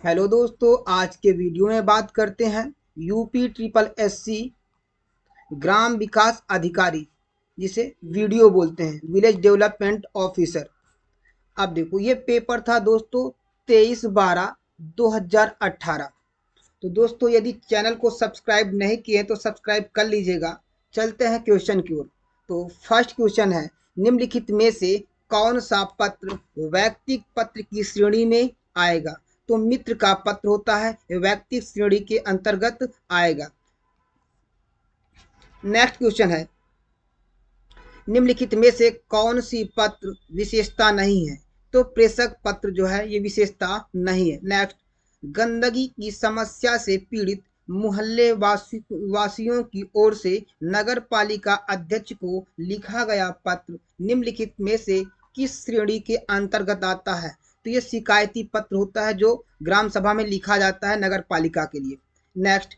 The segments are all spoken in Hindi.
हेलो दोस्तों, आज के वीडियो में बात करते हैं यूपी ट्रिपल एससी ग्राम विकास अधिकारी, जिसे वीडियो बोलते हैं, विलेज डेवलपमेंट ऑफिसर। अब देखो, ये पेपर था दोस्तों 23/12/2018। तो दोस्तों, यदि चैनल को सब्सक्राइब नहीं किए तो सब्सक्राइब कर लीजिएगा। चलते हैं क्वेश्चन की ओर। तो फर्स्ट क्वेश्चन है, निम्नलिखित में से कौन सा पत्र वैयक्तिक पत्र की श्रेणी में आएगा? तो मित्र का पत्र होता है, वैयक्तिक श्रेणी के अंतर्गत आएगा। नेक्स्ट क्वेश्चन है, निम्नलिखित में से कौन सी पत्र विशेषता नहीं है? तो प्रेषक पत्र जो है ये विशेषता नहीं है। नेक्स्ट, गंदगी की समस्या से पीड़ित मोहल्ले वासियों की ओर से नगर पालिका अध्यक्ष को लिखा गया पत्र निम्नलिखित में से किस श्रेणी के अंतर्गत आता है? तो ये शिकायती पत्र होता है जो ग्राम सभा में लिखा जाता है नगर पालिका के लिए। नेक्स्ट,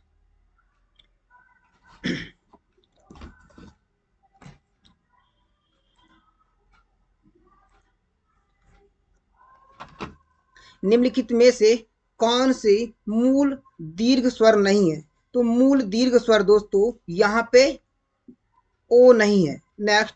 निम्नलिखित में से कौन सी मूल दीर्घ स्वर नहीं है? तो मूल दीर्घ स्वर दोस्तों यहाँ पे ओ नहीं है। नेक्स्ट,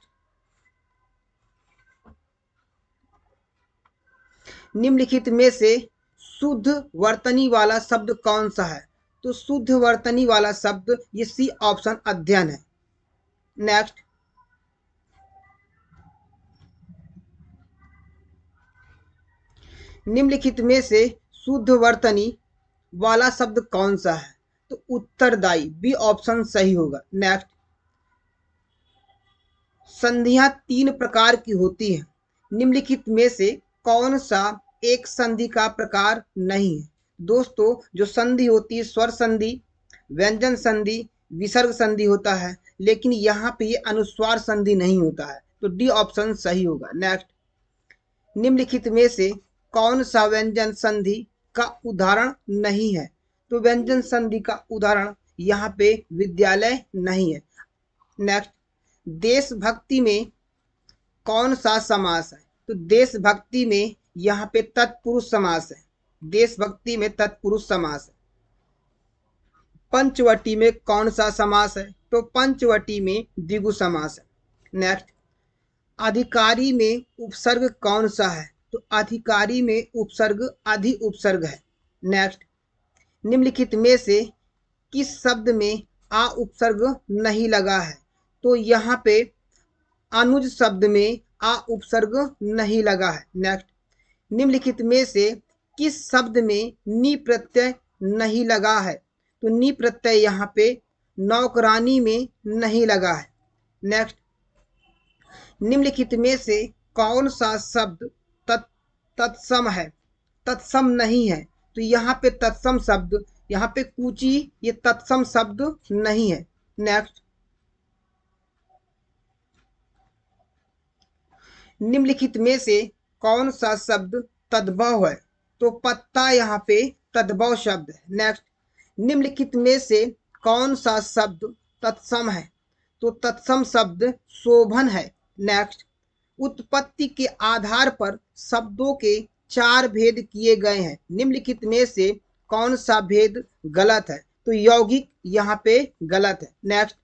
निम्नलिखित में से शुद्ध वर्तनी वाला शब्द कौन सा है? तो शुद्ध वर्तनी वाला शब्द ये सी ऑप्शन अध्ययन है। नेक्स्ट, निम्नलिखित में से शुद्ध वर्तनी वाला शब्द कौन सा है? तो उत्तरदायी, बी ऑप्शन सही होगा। नेक्स्ट, संधियां 3 प्रकार की होती हैं, निम्नलिखित में से कौन सा एक संधि का प्रकार नहीं है? दोस्तों, जो संधि होती है स्वर संधि, व्यंजन संधि, विसर्ग संधि होता है, लेकिन यहाँ पे ये अनुस्वार संधि नहीं होता है, तो डी ऑप्शन सही होगा। नेक्स्ट, निम्नलिखित में से कौन सा व्यंजन संधि का उदाहरण नहीं है? तो व्यंजन संधि का उदाहरण यहाँ पे विद्यालय नहीं है। नेक्स्ट, देशभक्ति में कौन सा समास है? तो देशभक्ति में यहाँ पे तत्पुरुष समास है। देशभक्ति में तत्पुरुष समास है। पंचवटी में कौन सा समास है? तो पंचवटी में द्विगु समास है। नेक्स्ट, अधिकारी में उपसर्ग कौन सा है? तो अधिकारी में उपसर्ग अधि उपसर्ग है। नेक्स्ट, निम्नलिखित में से किस शब्द में आ उपसर्ग नहीं लगा है? तो यहाँ पे अनुज शब्द में आ उपसर्ग नहीं लगा है। नेक्स्ट, निम्नलिखित में से किस शब्द में नी प्रत्यय नहीं लगा है? तो नी प्रत्यय यहाँ पे नौकरानी में नहीं लगा है। नेक्स्ट, निम्नलिखित में से कौन सा शब्द तत्सम है? तत्सम नहीं है, तो यहाँ पे तत्सम शब्द, यहाँ पे कूची, ये तत्सम शब्द नहीं है। नेक्स्ट, निम्नलिखित में से कौन सा शब्द तद्भव है? तो पत्ता यहाँ पे तद्भव शब्द है। नेक्स्ट, निम्नलिखित में से कौन सा शब्द तत्सम है? तो तत्सम शब्द शोभन है। नेक्स्ट, उत्पत्ति के आधार पर शब्दों के 4 भेद किए गए हैं, निम्नलिखित में से कौन सा भेद गलत है? तो यौगिक यहाँ पे गलत है। नेक्स्ट,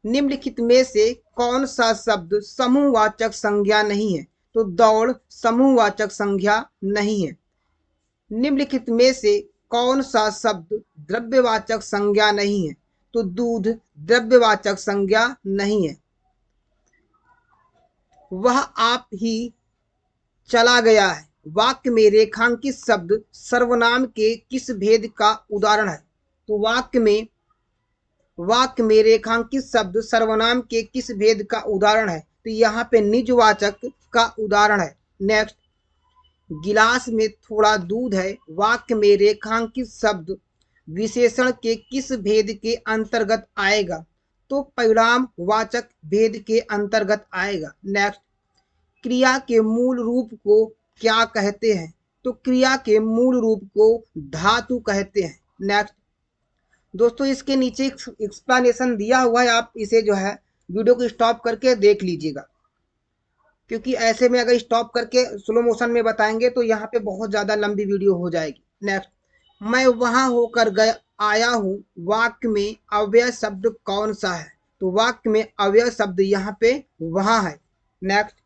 निम्नलिखित में से कौन सा शब्द समूहवाचक संज्ञा नहीं है? तो दौड़ समूहवाचक संज्ञा नहीं है। निम्नलिखित में से कौन सा शब्द द्रव्यवाचक संज्ञा नहीं है? तो दूध द्रव्यवाचक संज्ञा नहीं है। वह आप ही चला गया है वाक्य में रेखांकित शब्द सर्वनाम के किस भेद का उदाहरण है? तो वाक्य में रेखांकित शब्द सर्वनाम के किस भेद का उदाहरण है? तो यहाँ पे निजवाचक का उदाहरण है। नेक्स्ट, गिलास में थोड़ा दूध है वाक्य में रेखांकित शब्द विशेषण के किस भेद के अंतर्गत आएगा? तो परिणाम वाचक भेद के अंतर्गत आएगा। नेक्स्ट, क्रिया के मूल रूप को क्या कहते हैं? तो क्रिया के मूल रूप को धातु कहते हैं। नेक्स्ट, दोस्तों इसके नीचे एक्सप्लेनेशन दिया हुआ है, आप इसे जो है वीडियो को स्टॉप करके देख लीजिएगा, क्योंकि ऐसे में अगर स्टॉप करके स्लो मोशन में बताएंगे तो यहाँ पे बहुत ज़्यादा लंबी वीडियो हो जाएगी। नेक्स्ट, मैं वहां होकर गया आया हूं, वाक्य में अव्यय शब्द कौन सा है? तो वाक्य में अव्यय शब्द यहाँ पे वहां है। नेक्स्ट,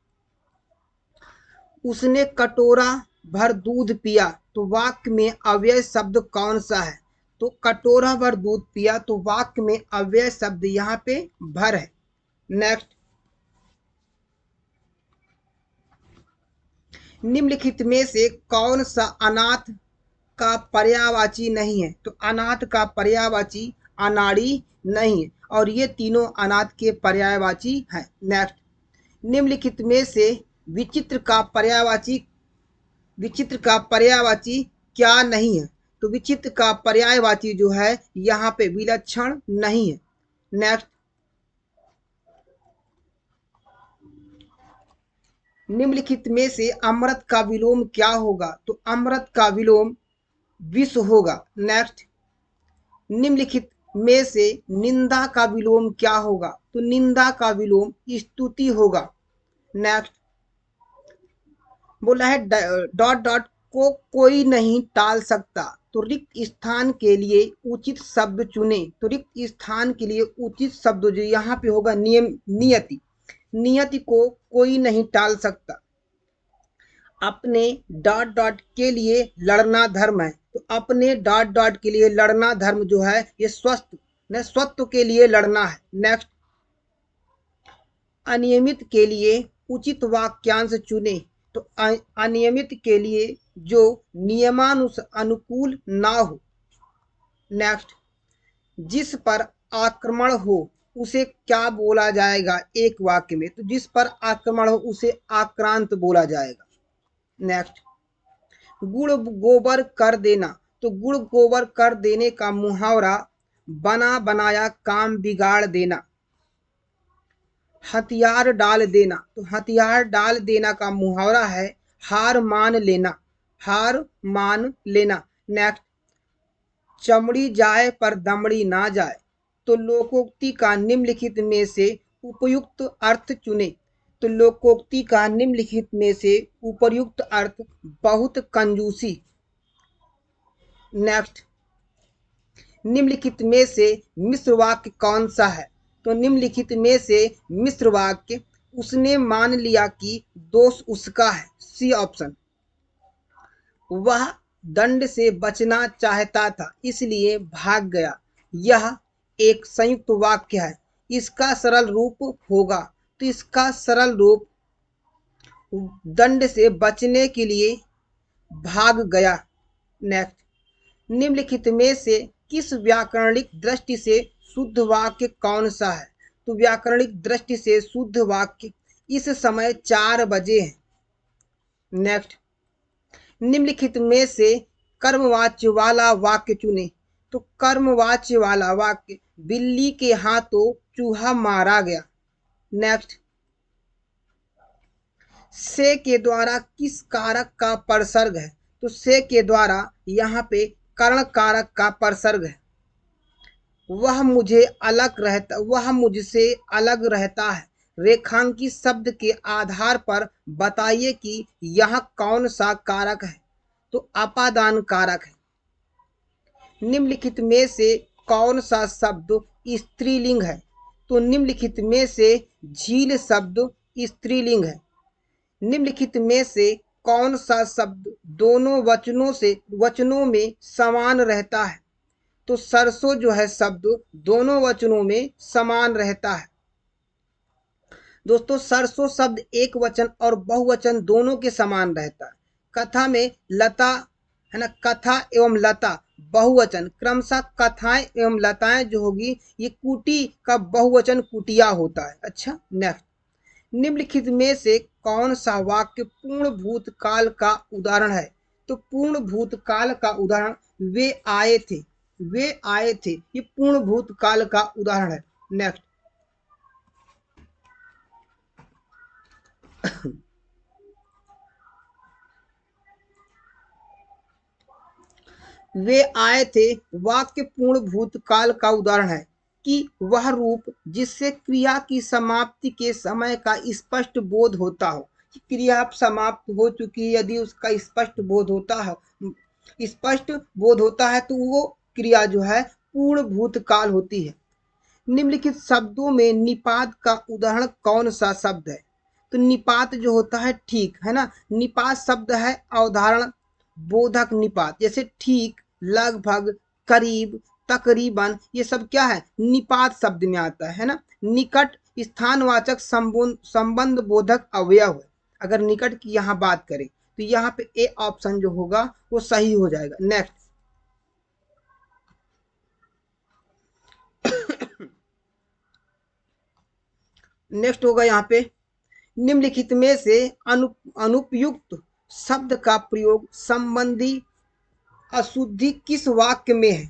उसने कटोरा भर दूध पिया, तो वाक्य में अव्यय शब्द कौन सा है? तो कटोरा भर दूध पिया, तो वाक्य में अव्यय शब्द यहाँ पे भर है। नेक्स्ट, निम्नलिखित में से कौन सा अनाथ का पर्यायवाची नहीं है? तो अनाथ का पर्यायवाची अनाड़ी नहीं है, और ये तीनों अनाथ के पर्यायवाची हैं। नेक्स्ट, निम्नलिखित में से विचित्र का पर्यायवाची क्या नहीं है? तो विचित्र का पर्यायवाची जो है यहाँ पे विलक्षण नहीं है। नेक्स्ट, निम्नलिखित में से अमृत का विलोम क्या होगा? तो अमृत का विलोम विष होगा। नेक्स्ट, निम्नलिखित में से निंदा का विलोम क्या होगा? तो निंदा का विलोम स्तुति होगा। नेक्स्ट, बोला है डॉट डॉट को कोई नहीं टाल सकता, तो रिक्त स्थान के लिए उचित शब्द चुने। तो रिक्त स्थान के लिए उचित शब्द जो यहाँ पे होगा नियति। नियति को कोई नहीं टाल सकता। अपने डॉट डॉट के लिए लड़ना धर्म है, तो अपने डॉट डॉट के लिए लड़ना धर्म जो है ये स्वत्व के लिए लड़ना है। नेक्स्ट, अनियमित के लिए उचित वाक्यांश चुने, तो अनियमित के लिए जो नियमानुकूल ना हो। नेक्स्ट, जिस पर आक्रमण हो उसे क्या बोला जाएगा एक वाक्य में? तो जिस पर आक्रमण हो उसे आक्रांत बोला जाएगा। नेक्स्ट, गुड़ गोबर कर देना, तो गुड़ गोबर कर देने का मुहावरा बना बनाया काम बिगाड़ देना। हथियार डाल देना, तो हथियार डाल देना का मुहावरा है हार मान लेना। हार मान लेना। नेक्स्ट, चमड़ी जाए पर दमड़ी ना जाए, तो लोकोक्ति का निम्नलिखित में से उपयुक्त अर्थ चुने। तो लोकोक्ति का निम्नलिखित में से उपयुक्त अर्थ बहुत कंजूसी। नेक्स्ट, निम्नलिखित में से मिश्र वाक्य कौन सा है? तो निम्नलिखित में से मिश्र वाक्य उसने मान लिया कि दोष उसका है। C option. वह दंड से बचना चाहता था इसलिए भाग गया, यह एक संयुक्त वाक्य है। इसका सरल रूप होगा, तो इसका सरल रूप दंड से बचने के लिए भाग गया। नेक्स्ट, निम्नलिखित में से किस व्याकरणिक दृष्टि से शुद्ध वाक्य कौन सा है? तो व्याकरणिक दृष्टि से शुद्ध वाक्य इस समय 4 बजे है। नेक्स्ट, निम्नलिखित में से कर्मवाच्य वाला वाक्य चुने। तो कर्मवाच्य वाला वाक्य बिल्ली के हाथों चूहा मारा गया। नेक्स्ट, से के द्वारा किस कारक का परसर्ग है? तो से के द्वारा यहाँ पे कर्ण कारक का परसर्ग है। वह मुझसे अलग रहता है। रेखांकित शब्द के आधार पर बताइए कि यह कौन सा कारक है? तो अपादान कारक है। निम्नलिखित में से कौन सा शब्द स्त्रीलिंग है? तो निम्नलिखित में से झील शब्द स्त्रीलिंग है। निम्नलिखित में से कौन सा शब्द दोनों वचनों में समान रहता है? तो सरसों जो है शब्द दोनों वचनों में समान रहता है। दोस्तों, सरसों शब्द एक वचन और बहुवचन दोनों के समान रहता है। कथा में लता है ना, कथा एवं लता बहुवचन, क्रमशः कथाएं एवं लताएं जो होगी ये कुटी का बहुवचन कुटिया होता है। अच्छा, नेक्स्ट, निम्नलिखित में से कौन सा वाक्य पूर्ण भूतकाल का उदाहरण है? तो पूर्ण भूतकाल का उदाहरण वे आए थे। ये पूर्ण भूतकाल का उदाहरण है। नेक्स्ट, वे आए थे वाक्य पूर्ण भूतकाल का उदाहरण है कि वह रूप जिससे क्रिया की समाप्ति के समय का स्पष्ट बोध होता हो। क्रिया समाप्त हो चुकी है, यदि उसका स्पष्ट बोध होता है स्पष्ट बोध होता है तो वो क्रिया जो है पूर्ण भूतकाल होती है। निम्नलिखित शब्दों में निपात का उदाहरण कौन सा शब्द है? तो निपात जो होता है ठीक है ना, निपात शब्द है अवधारण बोधक निपात, जैसे ठीक, लगभग, करीब, तकरीबन, ये सब क्या है निपात शब्द में आता है ना। निकट स्थानवाचक संबंध बोधक अवयव है। अगर निकट की यहाँ बात करें तो यहाँ पे ए ऑप्शन जो होगा वो सही हो जाएगा। नेक्स्ट नेक्स्ट होगा यहाँ पे निम्नलिखित में से अनुपयुक्त शब्द का प्रयोग संबंधी अशुद्धि किस वाक्य में है?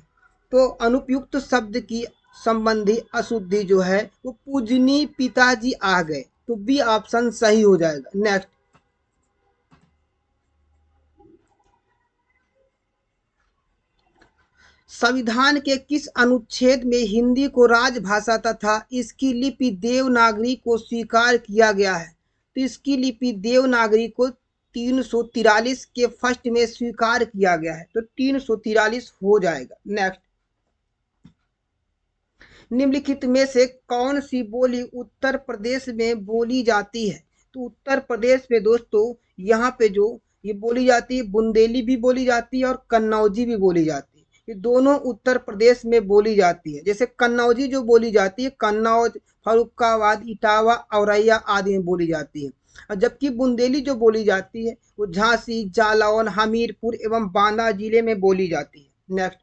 तो अनुपयुक्त शब्द की संबंधी अशुद्धि जो है वो पूजनीय पिताजी आ गए, तो बी ऑप्शन सही हो जाएगा। नेक्स्ट संविधान के किस अनुच्छेद में हिंदी को राजभाषा तथा इसकी लिपि देवनागरी को स्वीकार किया गया है? तो इसकी लिपि देवनागरी को 343 के फर्स्ट में स्वीकार किया गया है, तो 343 हो जाएगा। नेक्स्ट निम्नलिखित में से कौन सी बोली उत्तर प्रदेश में बोली जाती है? तो उत्तर प्रदेश में दोस्तों यहाँ पे जो ये बोली जाती है बुंदेली भी बोली जाती है और कन्नौजी भी बोली जाती है। ये दोनों उत्तर प्रदेश में बोली जाती है। जैसे कन्नौजी जो बोली जाती है कन्नौज, फर्रुखाबाद, इटावा, औरैया आदि में बोली जाती है, और जबकि बुंदेली जो बोली जाती है वो झांसी, जालौन, हमीरपुर एवं बांदा जिले में बोली जाती है। नेक्स्ट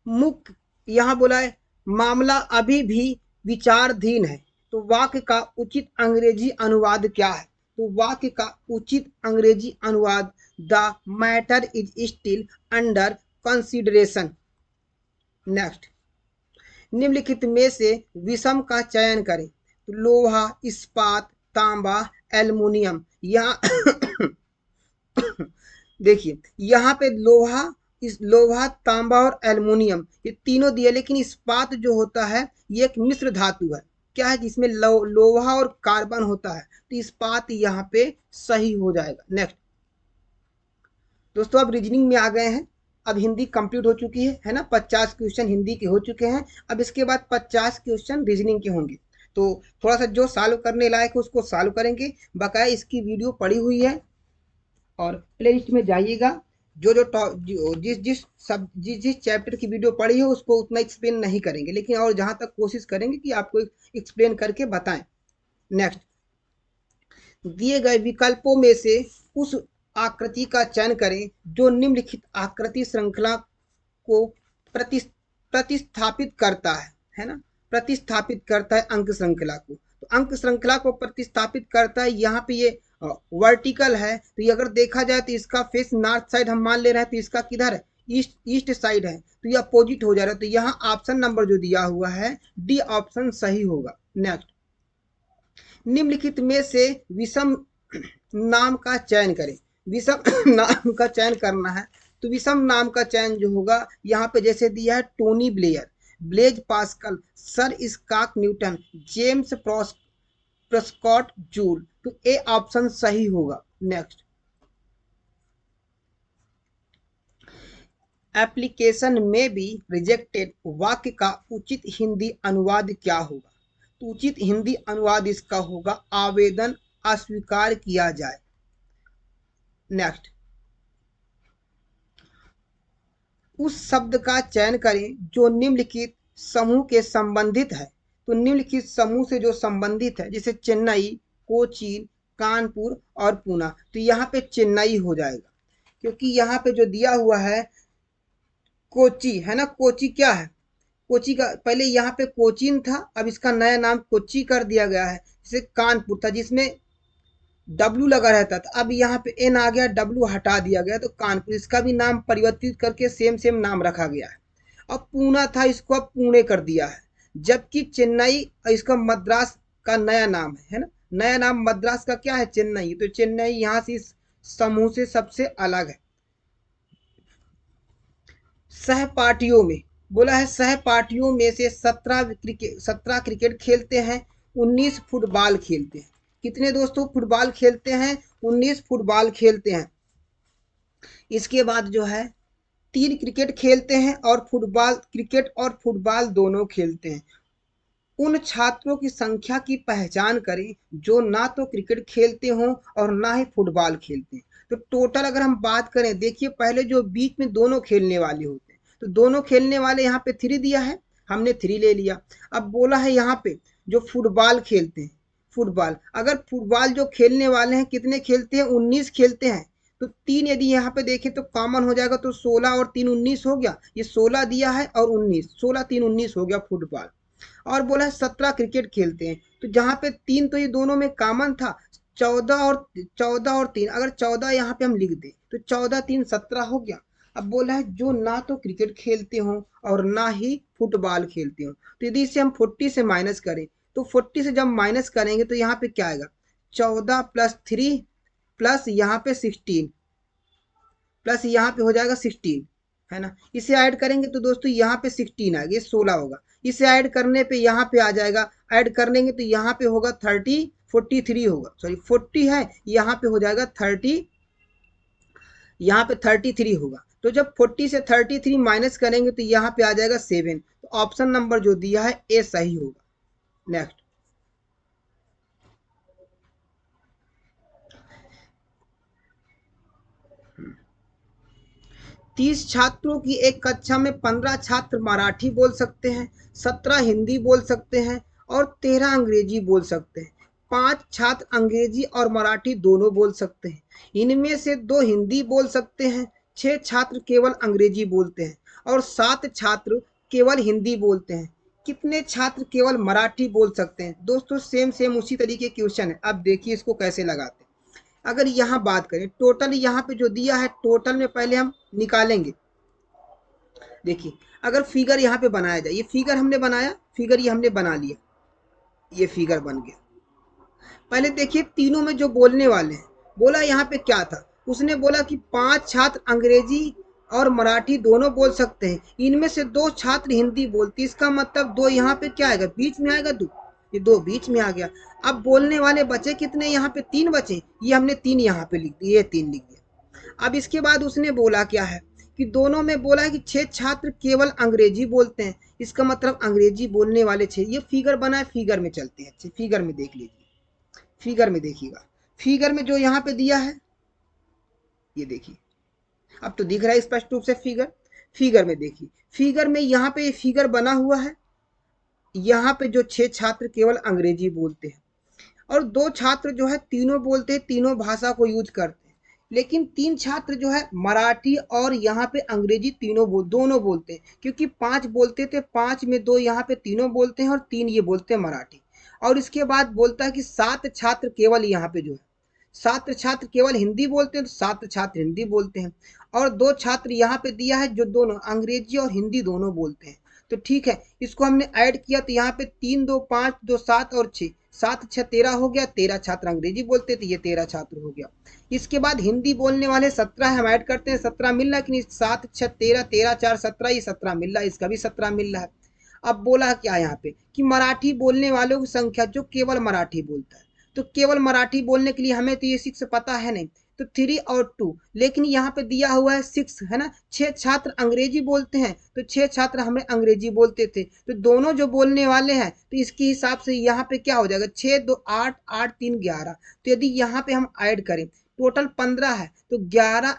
मुख्य यहाँ बोला है मामला अभी भी विचाराधीन है, तो वाक्य का उचित अंग्रेजी अनुवाद क्या है? तो वाक्य का उचित अंग्रेजी अनुवाद the matter is still under consideration. Next निम्नलिखित में से विषम का चयन करें। तो लोहा, इस्पात, तांबा, एल्युमिनियम। यहाँ देखिए यहाँ पे लोहा, तांबा और एल्युमिनियम ये तीनों दिए, लेकिन इस्पात जो होता है ये एक मिश्र धातु है, क्या है जिसमें लोहा और कार्बन होता है, तो इस्पात यहाँ पे सही हो जाएगा। नेक्स्ट दोस्तों अब रीजनिंग में आ गए हैं। अब हिंदी कंप्लीट हो चुकी है ना, 50 क्वेश्चन हिंदी के हो चुके हैं। अब इसके बाद 50 क्वेश्चन रीजनिंग के होंगे, तो थोड़ा सा जो सॉल्व करने लायक है उसको सॉल्व करेंगे। बकाया इसकी वीडियो पड़ी हुई है और प्ले लिस्ट में जाइएगा। जिस चैप्टर की वीडियो पढ़ी है उसको उतना एक्सप्लेन नहीं करेंगे, लेकिन और जहां तक कोशिश करेंगे कि आपको एक्सप्लेन करके बताएं। नेक्स्ट दिए गए विकल्पों में से उस आकृति का चयन करें जो निम्नलिखित आकृति श्रृंखला को प्रतिस्थापित करता है ना, प्रतिस्थापित करता है अंक श्रृंखला को। तो अंक श्रृंखला को प्रतिस्थापित करता है, यहाँ पे ये वर्टिकल है, तो ये अगर देखा जाए तो इसका फेस नॉर्थ साइड हम मान ले रहे हैं, तो इसका किधर है ईस्ट साइड है, तो ये अपोजिट हो जा रहा है। तो यहाँ ऑप्शन नंबर जो दिया हुआ है डी ऑप्शन सही होगा। नेक्स्ट निम्नलिखित में से विषम नाम का चयन करें। विषम नाम का चयन करना है, तो विषम नाम का चयन जो होगा यहाँ पे जैसे दिया है Tony Blair, Blaise Pascal, Sir Isaac Newton, James Prescott Joule, तो ए ऑप्शन सही होगा। नेक्स्ट एप्लीकेशन में बी रिजेक्टेड वाक्य का उचित हिंदी अनुवाद क्या होगा? तो उचित हिंदी अनुवाद इसका होगा आवेदन अस्वीकार किया जाए। नेक्स्ट उस शब्द का चयन करें जो निम्नलिखित समूह के संबंधित है। तो निम्नलिखित समूह से जो संबंधित है जैसे चेन्नई, कोचीन, कानपुर और पूना, तो यहाँ पे चेन्नई हो जाएगा, क्योंकि यहाँ पे जो दिया हुआ है कोची है ना, कोची क्या है, कोची का पहले यहाँ पे कोचीन था, अब इसका नया नाम कोची कर दिया गया है। जैसे कानपुर था जिसमें डब्लू लगा रहता था, अब यहाँ पे एन आ गया, डब्लू हटा दिया गया, तो कानपुर इसका भी नाम परिवर्तित करके सेम नाम रखा गया है। अब पूना था, इसको अब पुणे कर दिया है, जबकि चेन्नई इसका मद्रास का नया नाम है ना, नया नाम मद्रास का क्या है चेन्नई, तो चेन्नई यहाँ से इस समूह से सबसे अलग है। सहपाठियों में बोला है सहपाठियों में से 17 क्रिकेट खेलते हैं, 19 फुटबॉल खेलते हैं। कितने दोस्तों फुटबॉल खेलते हैं? 19 फुटबॉल खेलते हैं। इसके बाद जो है 3 क्रिकेट खेलते हैं और फुटबॉल, क्रिकेट और फुटबॉल दोनों खेलते हैं। उन छात्रों की संख्या की पहचान करें जो ना तो क्रिकेट खेलते हों और ना ही फुटबॉल खेलते हैं। तो टोटल अगर हम बात करें, देखिए पहले जो बीच में दोनों खेलने वाले होते हैं, तो दोनों खेलने वाले यहाँ पे 3 दिया है, हमने 3 ले लिया। अब बोला है यहाँ पे जो फुटबॉल खेलते हैं, फुटबॉल, अगर फुटबॉल जो खेलने वाले हैं कितने खेलते हैं, 19 खेलते हैं। तो 3 यदि यहाँ पे देखें तो कॉमन हो जाएगा, तो 16 और 3 19 हो गया। ये 16 दिया है और 19, 16 3 19 हो गया फुटबॉल। और बोला है 17 क्रिकेट खेलते हैं, तो जहाँ पे 3 तो ये दोनों में कॉमन था, 14 और 3, अगर 14 यहाँ पे हम लिख दें तो 14 3 17 हो गया। अब बोला है जो ना तो क्रिकेट खेलते हो और ना ही फुटबॉल खेलते हो, तो यदि इसे हम 40 से माइनस करें, तो 40 से जब माइनस करेंगे तो यहाँ पे क्या आएगा, 14 प्लस 3 प्लस यहाँ पे 16 प्लस यहाँ पे हो जाएगा 16, है ना। इसे ऐड करेंगे तो दोस्तों यहाँ पे 16 आएगा, ये 16 होगा। इसे ऐड करने पे यहाँ पे आ जाएगा, ऐड कर लेंगे तो यहाँ पे होगा 30, 43 होगा, सॉरी 40 है, यहाँ पे हो जाएगा 30, यहाँ पे 33 होगा। तो जब 40 से 33 माइनस करेंगे तो यहाँ पे आ जाएगा 7। तो ऑप्शन नंबर जो दिया है ए सही होगा। नेक्स्ट, 30 छात्रों की एक कक्षा में 15 छात्र मराठी बोल सकते हैं, 17 हिंदी बोल सकते हैं और 13 अंग्रेजी बोल सकते हैं। 5 छात्र अंग्रेजी और मराठी दोनों बोल सकते हैं, इनमें से 2 हिंदी बोल सकते हैं, 6 छात्र केवल अंग्रेजी बोलते हैं और 7 छात्र केवल हिंदी बोलते हैं। कितने छात्र केवल मराठी बोल सकते हैं? दोस्तों सेम सेम उसी तरीके क्वेश्चन है। अब देखिए इसको कैसे लगाते हैं। अगर यहाँ बात करें टोटल, यहाँ पे जो दिया है टोटल में पहले हम निकालेंगे। देखिए अगर फिगर यहाँ पे बनाया जाए, ये फिगर हमने बनाया, फिगर ये हमने बना लिया, ये फिगर बन गया। पहले देखिए तीनों में जो बोलने वाले हैं, बोला यहाँ पे क्या था, उसने बोला कि 5 छात्र अंग्रेजी और मराठी दोनों बोल सकते हैं, इनमें से 2 छात्र हिंदी बोलते। इसका मतलब 2 यहाँ पे क्या आएगा, बीच में आएगा 2, ये 2 बीच में आ गया। अब बोलने वाले बचे कितने, यहाँ पे 3 बचे, ये हमने 3 यहाँ पे लिख दिए, ये 3 लिख दिया। अब इसके बाद उसने बोला क्या है कि दोनों में बोला है कि 6 छात्र केवल अंग्रेजी बोलते हैं, इसका मतलब अंग्रेजी बोलने वाले 6। ये फिगर बना है, फिगर में चलते हैं, फिगर में देख लीजिए, फिगर में देखिएगा, फिगर में जो यहाँ पे दिया है ये देखिए, अब तो दिख रहा है स्पष्ट रूप से फिगर। फिगर में देखिए, फिगर में यहाँ पे ये फिगर बना हुआ है, यहाँ पे जो 6 छात्र केवल अंग्रेजी बोलते हैं और 2 छात्र जो है तीनों बोलते हैं, तीनों भाषा को यूज करते हैं। लेकिन 3 छात्र जो है मराठी और यहाँ पे अंग्रेजी दोनों बोलते हैं, क्योंकि 5 बोलते थे, 5 में 2 यहाँ पे तीनों बोलते हैं और 3 ये बोलते हैं मराठी। और इसके बाद बोलता है कि 7 छात्र केवल यहाँ पे जो है 7 छात्र केवल हिंदी बोलते हैं, तो 7 छात्र हिंदी बोलते हैं और 2 छात्र यहाँ पे दिया है जो दोनों अंग्रेजी और हिंदी दोनों बोलते हैं। तो ठीक है, इसको हमने ऐड किया तो यहाँ पे 3 2 5 2 7 और 6, 7 6 13 हो गया। 13 छात्र अंग्रेजी बोलते थे, ये 13 छात्र हो गया। इसके बाद हिंदी बोलने वाले 17 हम ऐड करते हैं, 17 मिल रहा है कि नहीं, 7 6 13, 13 4 17, ये 17 मिल रहा है, इसका भी 17 मिल रहा है। अब बोला क्या यहाँ पे कि मराठी बोलने वालों की संख्या, जो केवल मराठी बोलता है, तो केवल मराठी बोलने के लिए हमें तो ये 6 पता है नहीं, तो 3 और 2, लेकिन यहाँ पे दिया हुआ है 6, है ना। 6 छात्र अंग्रेजी बोलते हैं, तो 6 छात्र हमें अंग्रेजी बोलते थे, तो दोनों जो बोलने वाले हैं, तो इसके हिसाब से यहाँ पे क्या हो जाएगा, 6 2 8 8 3 11। तो यदि यहाँ पे हम ऐड करें, टोटल 15 है, तो 11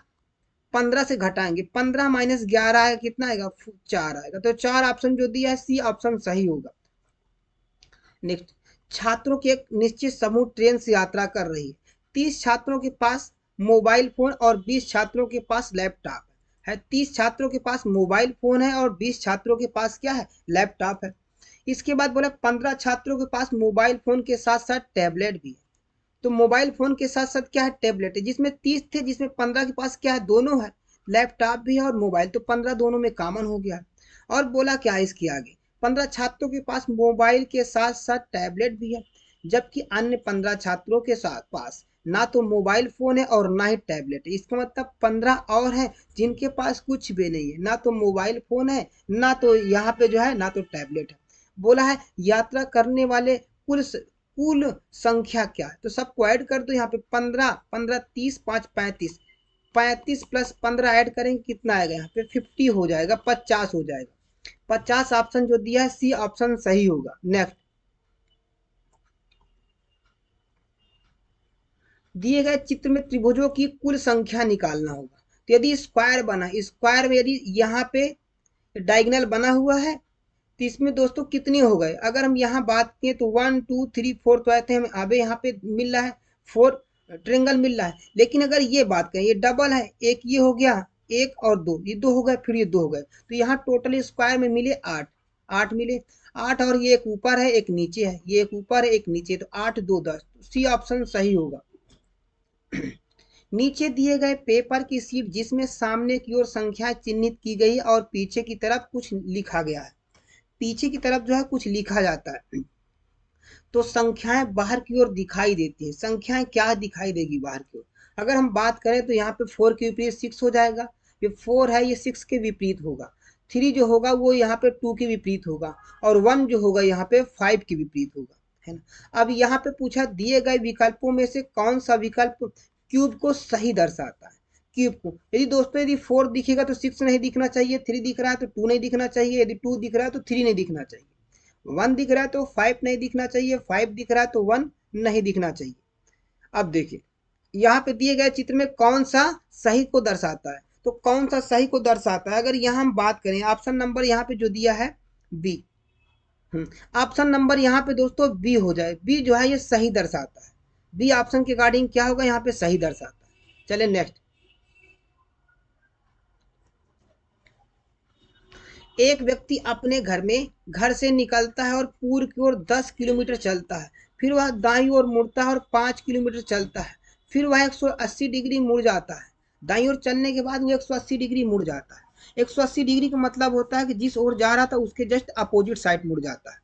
15 से घटाएंगे, 15 माइनस 11 आएगा, कितना आएगा, 4 आएगा। तो 4 ऑप्शन जो दिया है सी ऑप्शन सही होगा। नेक्स्ट, छात्रों की एक निश्चित समूह ट्रेन से यात्रा कर रही है। 30 छात्रों के पास मोबाइल फोन और 20 छात्रों के पास लैपटॉप है। 30 छात्रों के पास मोबाइल फोन है और 20 छात्रों के पास क्या है, लैपटॉप है। इसके बाद बोला 15 छात्रों के पास मोबाइल फोन के साथ साथ टैबलेट भी है। तो मोबाइल फोन के साथ साथ क्या है, टैबलेट है। जिसमें 30 थे, जिसमें 15 के पास क्या है, दोनों है, लैपटॉप भी है और मोबाइल, तो 15 दोनों में कॉमन हो गया। और बोला क्या है इसके आगे, 15 छात्रों के पास मोबाइल के साथ साथ टैबलेट भी है, जबकि अन्य 15 छात्रों के साथ पास ना तो मोबाइल फोन है और ना ही टैबलेट है। इसका मतलब 15 और है जिनके पास कुछ भी नहीं है, ना तो मोबाइल फोन है, ना तो यहाँ पे जो है, ना तो टैबलेट है। बोला है यात्रा करने वाले कुल संख्या क्या है, तो सबको ऐड कर दो। यहाँ पे 15 15 30 5 35, 35 प्लस 15 ऐड करेंगे कितना आएगा, यहाँ पे 50 हो जाएगा, 50 हो जाएगा। 50 ऑप्शन जो दिया है सी ऑप्शन सही होगा। नेक्स्ट, दिए गए चित्र में त्रिभुजों की कुल संख्या निकालना होगा। तो यदि स्क्वायर बना, स्क्वायर में यदि यहाँ पे डायगोनल बना हुआ है तो इसमें दोस्तों कितने हो गए, अगर हम यहाँ बात करें तो 1 2 3 4 तो आते हैं हमें, अभी यहाँ पे मिल रहा है 4 ट्रेंगल मिल रहा है। लेकिन अगर ये बात करें, ये डबल है, एक ये हो गया, एक और दो, ये दो हो गए, फिर ये दो हो गए, तो यहाँ टोटल स्क्वायर में मिले 8, 8 मिले, 8 और ये एक ऊपर है एक नीचे है, ये एक ऊपर है एक नीचे, तो 8 2 10, सी ऑप्शन सही होगा। नीचे दिए गए पेपर की शीट जिसमें सामने की ओर संख्या चिन्हित की गई और पीछे की तरफ कुछ लिखा गया है, पीछे की तरफ जो है कुछ लिखा जाता है तो संख्याएं बाहर की ओर दिखाई देती है। संख्याएं क्या दिखाई देगी बाहर की ओर, अगर हम बात करें तो यहाँ पे 4 के विपरीत 6 हो जाएगा, ये 4 है ये 6 के विपरीत होगा, 3 जो होगा वो यहाँ पे 2 के विपरीत होगा, और 1 जो होगा यहाँ पे 5 के विपरीत होगा, है ना। अब यहाँ पे पूछा दिए गए विकल्पों में से कौन सा विकल्प क्यूब को सही दर्शाता है। क्यूब को यदि दोस्तों यदि 4 दिखेगा तो 6 नहीं दिखना चाहिए, 3 दिख रहा है तो 2 नहीं दिखना चाहिए, यदि 2 दिख रहा है तो 3 नहीं दिखना चाहिए, 1 दिख रहा है तो 5 नहीं दिखना चाहिए, 5 दिख रहा है तो 1 नहीं दिखना चाहिए। अब देखिए यहाँ पे दिए गए चित्र में कौन सा सही को दर्शाता है, तो कौन सा सही को दर्शाता है, अगर यहाँ हम बात करें ऑप्शन नंबर यहाँ पे जो दिया है बी, ऑप्शन नंबर यहाँ पे दोस्तों बी हो जाए, बी जो है ये सही दर्शाता है, बी ऑप्शन के अकॉर्डिंग क्या होगा यहाँ पे सही दर्शाता है। चले नेक्स्ट, एक व्यक्ति अपने घर से निकलता है और पूर्व की ओर 10 किलोमीटर चलता है, फिर वह दाईं ओर मुड़ता है और 5 किलोमीटर चलता है, फिर वह 180 डिग्री मुड़ जाता है। दाईं ओर चलने के बाद वो 180 डिग्री मुड़ जाता है। 180 डिग्री का मतलब होता है कि जिस ओर जा रहा था उसके जस्ट अपोजिट साइड मुड़ जाता है,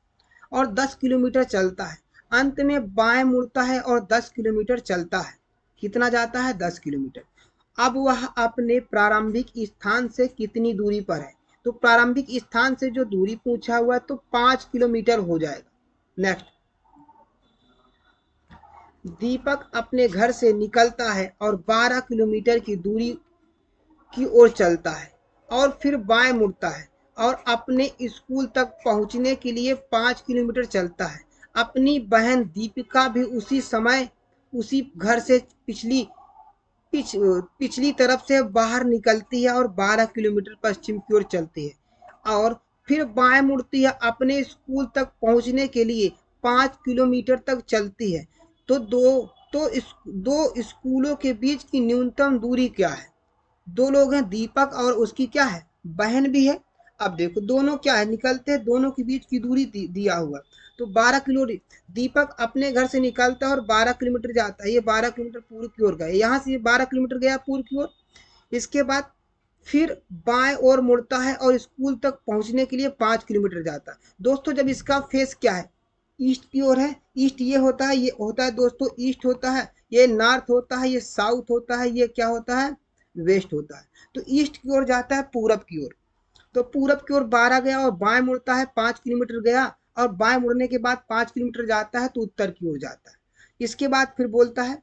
और 10 किलोमीटर चलता है। अंत में बाएं मुड़ता है और 10 किलोमीटर चलता है। कितना जाता है, 10 किलोमीटर। अब वह अपने प्रारंभिक स्थान से कितनी दूरी पर है, तो प्रारंभिक स्थान से जो दूरी पूछा हुआ है तो 5 किलोमीटर हो जाएगा। नेक्स्ट, दीपक अपने घर से निकलता है और 12 किलोमीटर की दूरी की ओर चलता है और फिर बाएं मुड़ता है और अपने स्कूल तक पहुंचने के लिए 5 किलोमीटर चलता है। अपनी बहन दीपिका भी उसी समय उसी घर से पिछली तरफ से बाहर निकलती है और 12 किलोमीटर पश्चिम की ओर चलती है और फिर बाएं मुड़ती है, अपने स्कूल तक पहुंचने के लिए 5 किलोमीटर तक चलती है। तो दो स्कूलों के बीच की न्यूनतम दूरी क्या है, दो लोग हैं, दीपक और उसकी क्या है, बहन भी है। अब देखो दोनों क्या है, निकलते हैं, दोनों के बीच की दूरी दिया हुआ, तो 12 किलो। दीपक अपने घर से निकलता है और 12 किलोमीटर जाता है, ये 12 किलोमीटर पूर्व की ओर गए, यहाँ से ये 12 किलोमीटर गया पूर्व की ओर। इसके बाद फिर बाएं ओर मुड़ता है और स्कूल तक पहुंचने के लिए 5 किलोमीटर जाता है। दोस्तों जब इसका फेस क्या है, ईस्ट की ओर है, ईस्ट ये होता है, ये होता है दोस्तों ईस्ट होता है, ये नॉर्थ होता है, ये साउथ होता है, ये क्या होता है, वेस्ट होता है। तो ईस्ट की ओर जाता है पूरब की ओर, तो पूरब की ओर 12 गया और बाएं मुड़ता है 5 किलोमीटर गया, और बाएं मुड़ने के बाद 5 किलोमीटर जाता है तो उत्तर की ओर जाता है। इसके बाद फिर बोलता है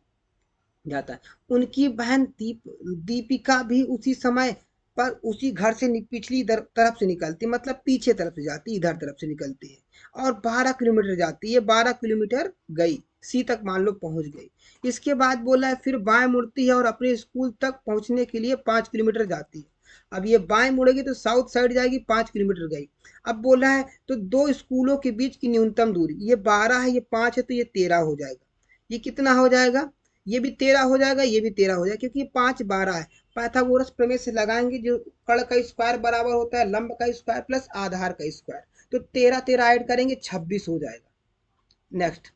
जाता है, उनकी बहन दीपिका भी उसी समय पर उसी घर से पिछली तरफ से निकलती, मतलब पीछे तरफ से जाती, इधर तरफ से निकलती है और 12 किलोमीटर जाती है, 12 किलोमीटर गई, सी तक मान लो पहुंच गई। इसके बाद बोला है फिर बाएं मुड़ती है और अपने स्कूल तक पहुंचने के लिए 5 किलोमीटर जाती है। अब ये बाएं मुड़ेगी तो साउथ साइड जाएगी, 5 किलोमीटर गई। अब बोला है तो दो स्कूलों के बीच की न्यूनतम दूरी, ये 12 है, ये 5 है, तो ये 13 हो जाएगा। ये कितना हो जाएगा, ये भी 13 हो जाएगा, ये भी 13 हो जाएगा, क्योंकि 5 12 है। पाइथागोरस प्रमेय से लगाएंगे, जो कर्ण का स्क्वायर बराबर होता है लंब का स्क्वायर प्लस आधार का स्क्वायर, तो 13 13 ऐड करेंगे 26 हो जाएगा। नेक्स्ट,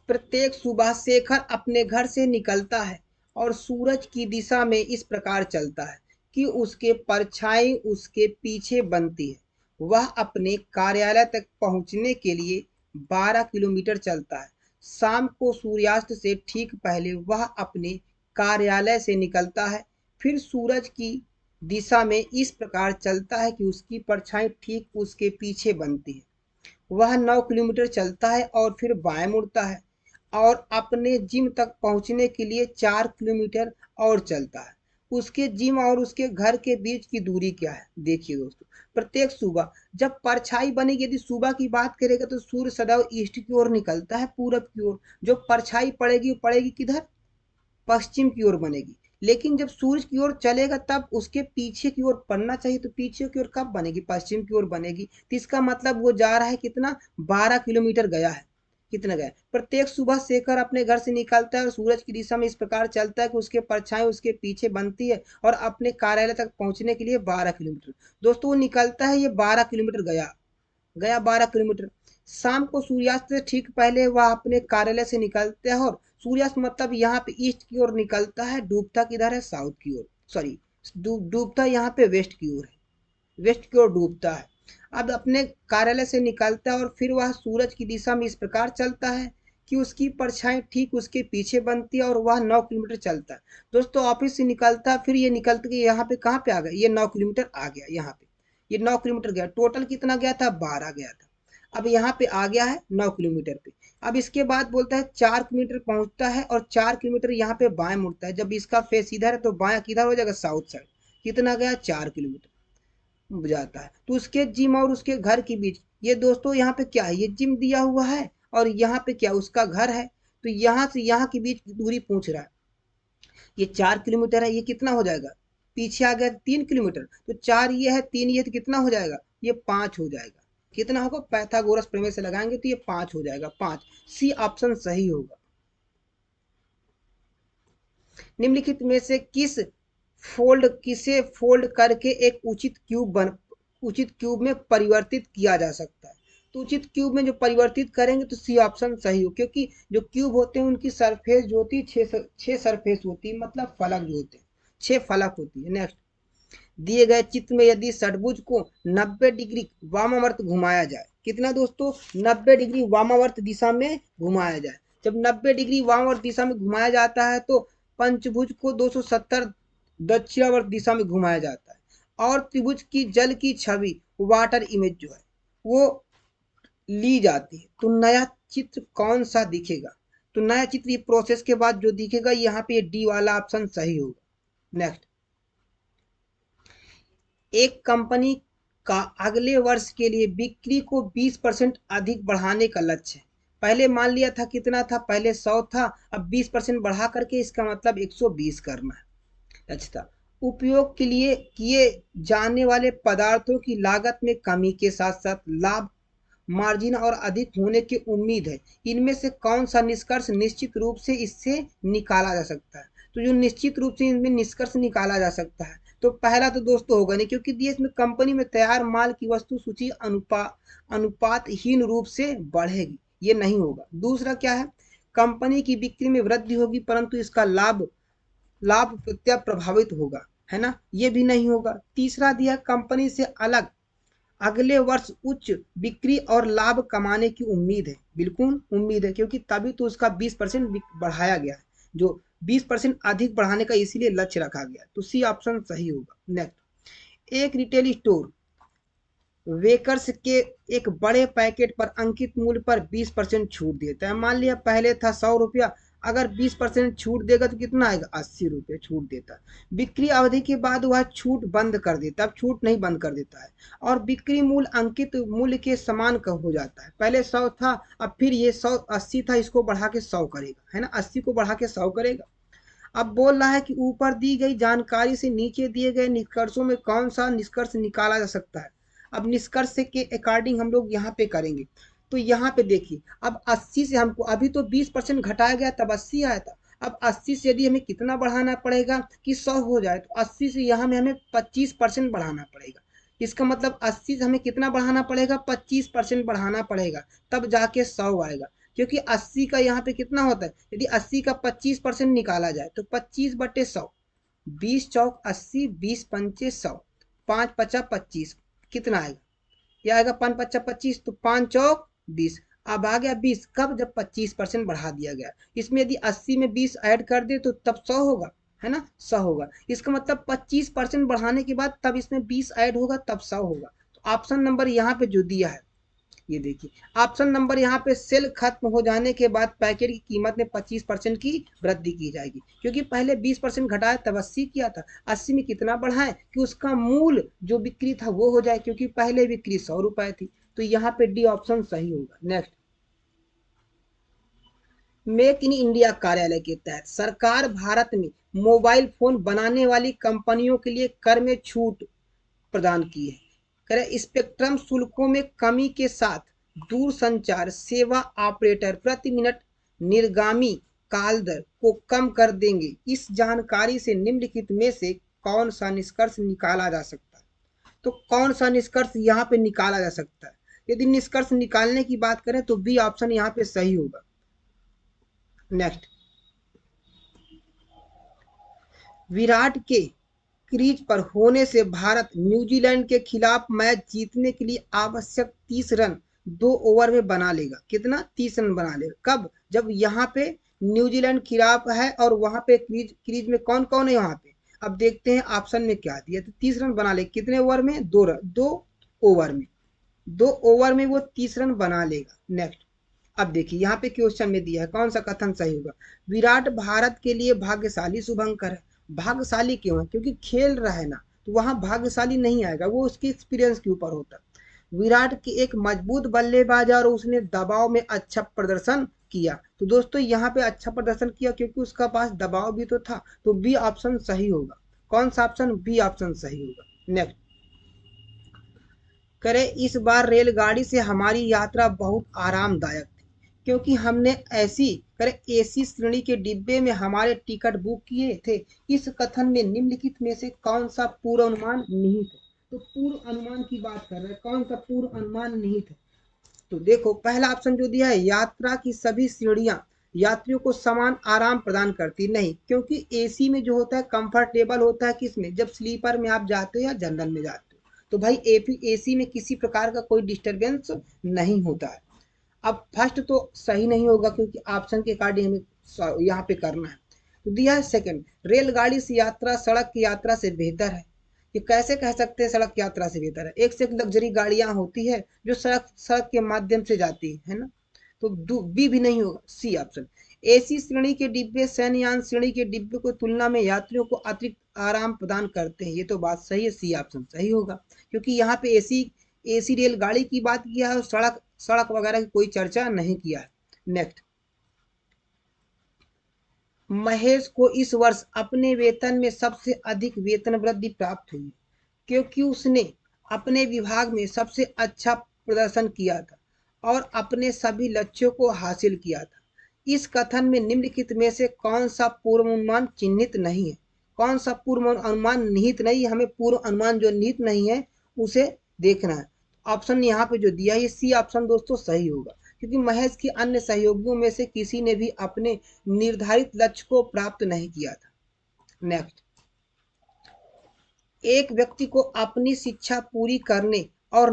प्रत्येक सुबह शेखर अपने घर से निकलता है और सूरज की दिशा में इस प्रकार चलता है कि उसके परछाई उसके पीछे बनती है। वह अपने कार्यालय तक पहुंचने के लिए 12 किलोमीटर चलता है। शाम को सूर्यास्त से ठीक पहले वह अपने कार्यालय से निकलता है, फिर सूरज की दिशा में इस प्रकार चलता है कि उसकी परछाई ठीक उसके पीछे बनती है। वह 9 किलोमीटर चलता है और फिर बाएं मुड़ता है और अपने जिम तक पहुंचने के लिए 4 किलोमीटर और चलता है। उसके जिम और उसके घर के बीच की दूरी क्या है? देखिए दोस्तों, प्रत्येक सुबह जब परछाई बनेगी, यदि सुबह की बात करेगा तो सूर्य सदैव ईस्ट की ओर निकलता है, पूरब की ओर। जो परछाई पड़ेगी वो पड़ेगी किधर? पश्चिम की ओर बनेगी। लेकिन जब सूरज की ओर चलेगा तब उसके पीछे की ओर पड़ना चाहिए, तो पीछे की ओर कब बनेगी? पश्चिम की ओर बनेगी। तो इसका मतलब वो जा रहा है कितना? 12 किलोमीटर गया है। कितना गया? प्रत्येक सुबह शेखर अपने घर से निकलता है और सूरज की दिशा में इस प्रकार चलता है कि उसके परछाई उसके पीछे बनती है और अपने कार्यालय तक पहुंचने के लिए 12 किलोमीटर। दोस्तों वो निकलता है, ये 12 किलोमीटर गया, गया 12 किलोमीटर। शाम को सूर्यास्त से ठीक पहले वह अपने कार्यालय से निकलते हैं, और सूर्यास्त मतलब यहाँ पे ईस्ट की ओर निकलता है, डूबता किधर है? साउथ की ओर, सॉरी, डूबता यहाँ पे वेस्ट की ओर है, वेस्ट की ओर डूबता है। अब अपने कार्यालय से निकलता है और फिर वह सूरज की दिशा में इस प्रकार चलता है कि उसकी परछाई ठीक उसके पीछे बनती है और वह 9 किलोमीटर चलता है। दोस्तों ऑफिस से निकलता है, फिर ये निकलते के यहाँ पे कहाँ पे आ गया? ये 9 किलोमीटर आ गया यहाँ पे, ये 9 किलोमीटर गया। टोटल कितना गया था? 12 गया था। अब यहाँ पे आ गया है 9 किलोमीटर पे। अब इसके बाद बोलता है 4 किलोमीटर पहुंचता है और 4 किलोमीटर यहाँ पे बाएं मुड़ता है। जब इसका फेस इधर है तो बाएं किधर हो जाएगा? South side. कितना गया? 4 किलोमीटर जाता है। तो उसके जिम और उसके घर के बीच, ये दोस्तों यहाँ पे क्या है? ये जिम दिया हुआ है और यहाँ पे क्या? उसका घर है। तो यहाँ से यहाँ के बीच की दूरी पूछ रहा है। ये 4 किलोमीटर है, ये कितना हो जाएगा? पीछे आ गया 3 किलोमीटर, तो 4 ये है, 3 ये, तो कितना हो जाएगा? ये 5 हो जाएगा। कितना होगा? पैथागोरस प्रमेय से लगाएंगे तो ये 5 हो जाएगा, 5। सी ऑप्शन सही होगा। निम्नलिखित में से किसे फोल्ड करके एक उचित क्यूब में परिवर्तित किया जा सकता है? तो उचित क्यूब में जो परिवर्तित करेंगे तो सी ऑप्शन सही हो, क्योंकि जो क्यूब होते हैं उनकी सरफेस जो होती है, छह सरफेस होती है, मतलब फलक जो होते हैं, 6 फलक होती है। नेक्स्ट, दिए गए चित्र में यदि षटभुज को 90 डिग्री वामावर्त घुमाया जाए, कितना दोस्तों? 90 डिग्री वामावर्त दिशा में घुमाया जाए। जब 90 डिग्री वामावर्त दिशा में घुमाया जाता है तो पंचभुज को 270 दक्षिणावर्त दिशा में घुमाया जाता है, और त्रिभुज की जल की छवि, वाटर इमेज जो है, वो ली जाती है। तो नया चित्र कौन सा दिखेगा? तो नया चित्र ये प्रोसेस के बाद जो दिखेगा, यहाँ पे डी वाला ऑप्शन सही होगा। नेक्स्ट, एक कंपनी का अगले वर्ष के लिए बिक्री को 20% अधिक बढ़ाने का लक्ष्य है। पहले मान लिया था कितना था? पहले 100 था, अब 20% बढ़ा करके इसका मतलब 120 करना है। अच्छा, उपयोग के लिए किए जाने वाले पदार्थों की लागत में कमी के साथ साथ लाभ मार्जिन और अधिक होने की उम्मीद है। इनमें से कौन सा निष्कर्ष निश्चित रूप से इससे निकाला जा सकता है? तो जो निश्चित रूप से इनमें निष्कर्ष निकाला जा सकता है, तो पहला तो दोस्तों होगा नहीं, क्योंकि देश में कंपनी में तैयार माल की वस्तु सूची अनुपातहीन रूप से बढ़ेगी, ये नहीं होगा। दूसरा क्या है? कंपनी की बिक्री में वृद्धि होगी परंतु इसका लाभ लाभ प्रत्यय प्रभावित होगा, है ना, ये भी नहीं होगा। तीसरा दिया, कंपनी से अलग अगले वर्ष उच्च बिक्री और लाभ कमाने की उम्मीद है। बिल्कुल उम्मीद है, क्योंकि तभी तो उसका 20% बढ़ाया गया है, जो 20% अधिक बढ़ाने का इसीलिए लक्ष्य रखा गया। तो सी ऑप्शन सही होगा। नेक्स्ट, एक रिटेल स्टोर वेकर्स के एक बड़े पैकेट पर अंकित मूल्य पर 20% छूट देता है। मान लिया पहले था 100 रुपया, अगर 20% छूट देगा तो कितना आएगा? 80 रुपये छूट देता है। बिक्री अवधि के बाद वह छूट बंद कर देता है, अब छूट नहीं बंद कर देता है, और बिक्री मूल्य अंकित मूल्य के समान कब हो जाता है? पहले 100 था, अब फिर ये 180 था, इसको बढ़ा के 100 करेगा, है ना, 80 को बढ़ा के 100 करेगा। अब बोल रहा है कि ऊपर दी गई जानकारी से नीचे दिए गए निष्कर्षों में कौन सा निष्कर्ष निकाला जा सकता है? अब निष्कर्ष के अकॉर्डिंग हम लोग यहाँ पे करेंगे। तो यहाँ पे देखिए, अब 80 से हमको, अभी तो 20% घटाया गया तब 80 आया था, अब 80 से यदि हमें कितना बढ़ाना पड़ेगा कि 100 हो जाए, तो 80 से यहाँ में हमें 25% बढ़ाना पड़ेगा। इसका मतलब 80 से हमें कितना बढ़ाना पड़ेगा? 25% बढ़ाना पड़ेगा, तब जाके 100 आएगा। क्योंकि 80 का यहाँ पे कितना होता है? यदि 80 का 25% निकाला जाए तो 25/100, 20 चौक 80, 20 पंचे 100, 5 पचा 25, कितना आएगा? ये आएगा 5 पचा 25, तो 5 चौक 20। अब आ गया 20 कब? जब 25% बढ़ा दिया गया। इसमें यदि 80 में 20 ऐड कर दे तो तब 100 होगा, है ना, 100 होगा। इसका मतलब 25% बढ़ाने के बाद तब इसमें 20 ऐड होगा, तब 100 होगा। तो ऑप्शन नंबर यहाँ पे जो दिया है ये देखिए ऑप्शन नंबर यहाँ पे सेल खत्म हो जाने के बाद पैकेट की कीमत में 25% की वृद्धि की जाएगी, क्योंकि पहले 20% घटाया तब 80 किया था, 80 में कितना बढ़ाएं कि उसका मूल जो बिक्री था वो हो जाए, क्योंकि पहले बिक्री 100 रुपए थी। तो यहाँ पे डी ऑप्शन सही होगा। नेक्स्ट, मेक इन इंडिया कार्यालय के तहत सरकार भारत में मोबाइल फोन बनाने वाली कंपनियों के लिए कर में छूट प्रदान की है। करें स्पेक्ट्रम शुल्कों में कमी के साथ दूरसंचार सेवा ऑपरेटर प्रति मिनट निर्गामी काल दर को कम कर देंगे। इस जानकारी से निम्नलिखित में से कौन सा निष्कर्ष निकाला जा सकता है? तो कौन सा निष्कर्ष यहाँ पे निकाला जा सकता है? यदि निष्कर्ष निकालने की बात करें तो बी ऑप्शन यहाँ पे सही होगा। नेक्स्ट, विराट के क्रीज पर होने से भारत न्यूजीलैंड के खिलाफ मैच जीतने के लिए आवश्यक 30 रन 2 ओवर में बना लेगा। कितना? 30 रन बना लेगा। कब? जब यहाँ पे न्यूजीलैंड खिलाफ है और वहां पे क्रीज में कौन कौन है वहां पे। अब देखते हैं ऑप्शन में क्या दिया। तो 30 रन बना ले, कितने ओवर में? 2 ओवर में। 2 ओवर में वो 30 रन बना लेगा। नेक्स्ट, अब देखिए यहाँ पे क्वेश्चन में दिया है कौन सा कथन सही होगा। विराट भारत के लिए भाग्यशाली शुभंकर है। भाग्यशाली क्यों है? क्योंकि खेल रहा है ना, तो वहां भाग्यशाली नहीं आएगा, वो उसके एक्सपीरियंस के ऊपर होता है। विराट की एक मजबूत बल्लेबाज और उसने दबाव में अच्छा प्रदर्शन किया। तो दोस्तों यहाँ पे अच्छा प्रदर्शन किया क्योंकि उसका पास दबाव भी तो था। तो बी ऑप्शन सही होगा। कौन सा ऑप्शन? बी ऑप्शन सही होगा। नेक्स्ट, करे इस बार रेलगाड़ी से हमारी यात्रा बहुत आरामदायक थी, क्योंकि हमने ऐसी करे एसी श्रेणी के डिब्बे में हमारे टिकट बुक किए थे। इस कथन में निम्नलिखित में से कौन सा पूर्वानुमान निहित है? तो पूर्व अनुमान की बात कर रहे हैं, कौन सा पूर्व अनुमान निहित है? तो देखो पहला ऑप्शन जो दिया है, यात्रा की सभी श्रेणियां यात्रियों को समान आराम प्रदान करती नहीं, क्योंकि एसी में जो होता है कंफर्टेबल होता है किसमें? जब स्लीपर में आप जाते हो या जनरल में जाते हो, तो भाई एसी में किसी प्रकार का कोई डिस्टरबेंस नहीं होता है। अब फर्स्ट तो सही नहीं होगा क्योंकि ऑप्शन के अकॉर्डिंग हमें यहाँ पे करना है। तो दिया है सेकंड, रेलगाड़ी से यात्रा सड़क की यात्रा से बेहतर है। ये कैसे कह सकते हैं सड़क यात्रा से बेहतर है? एक से एक लग्जरी गाड़ियां होती है जो सड़क सड़क के माध्यम से जाती है ना। तो बी भी नहीं होगा, सी ऑप्शन। एसी श्रेणी के डिब्बे शयनयान श्रेणी के डिब्बे को तुलना में यात्रियों को अतिरिक्त आराम प्रदान करते हैं। ये तो बात सही है, सी ऑप्शन सही होगा, क्योंकि यहाँ पे एसी रेलगाड़ी की बात किया है और सड़क सड़क वगैरह की कोई चर्चा नहीं किया है। नेक्स्ट, महेश को इस वर्ष अपने वेतन में सबसे अधिक वेतन वृद्धि प्राप्त हुई, क्योंकि उसने अपने विभाग में सबसे अच्छा प्रदर्शन किया था और अपने सभी लक्ष्यों को हासिल किया था। इस कथन में निम्नलिखित में से कौन सा पूर्वानुमान चिन्हित नहीं है? कौन सा पूर्व अनुमान निहित नहीं? हमें पूर्व अनुमान जो निहित नहीं है उसे देखना है। ऑप्शन यहाँ पे जो दिया है सी ऑप्शन दोस्तों सही होगा, क्योंकि महेश के अन्य सहयोगियों में से किसी ने भी अपने निर्धारित लक्ष्य को प्राप्त नहीं किया था। नेक्स्ट, एक व्यक्ति को अपनी शिक्षा पूरी करने और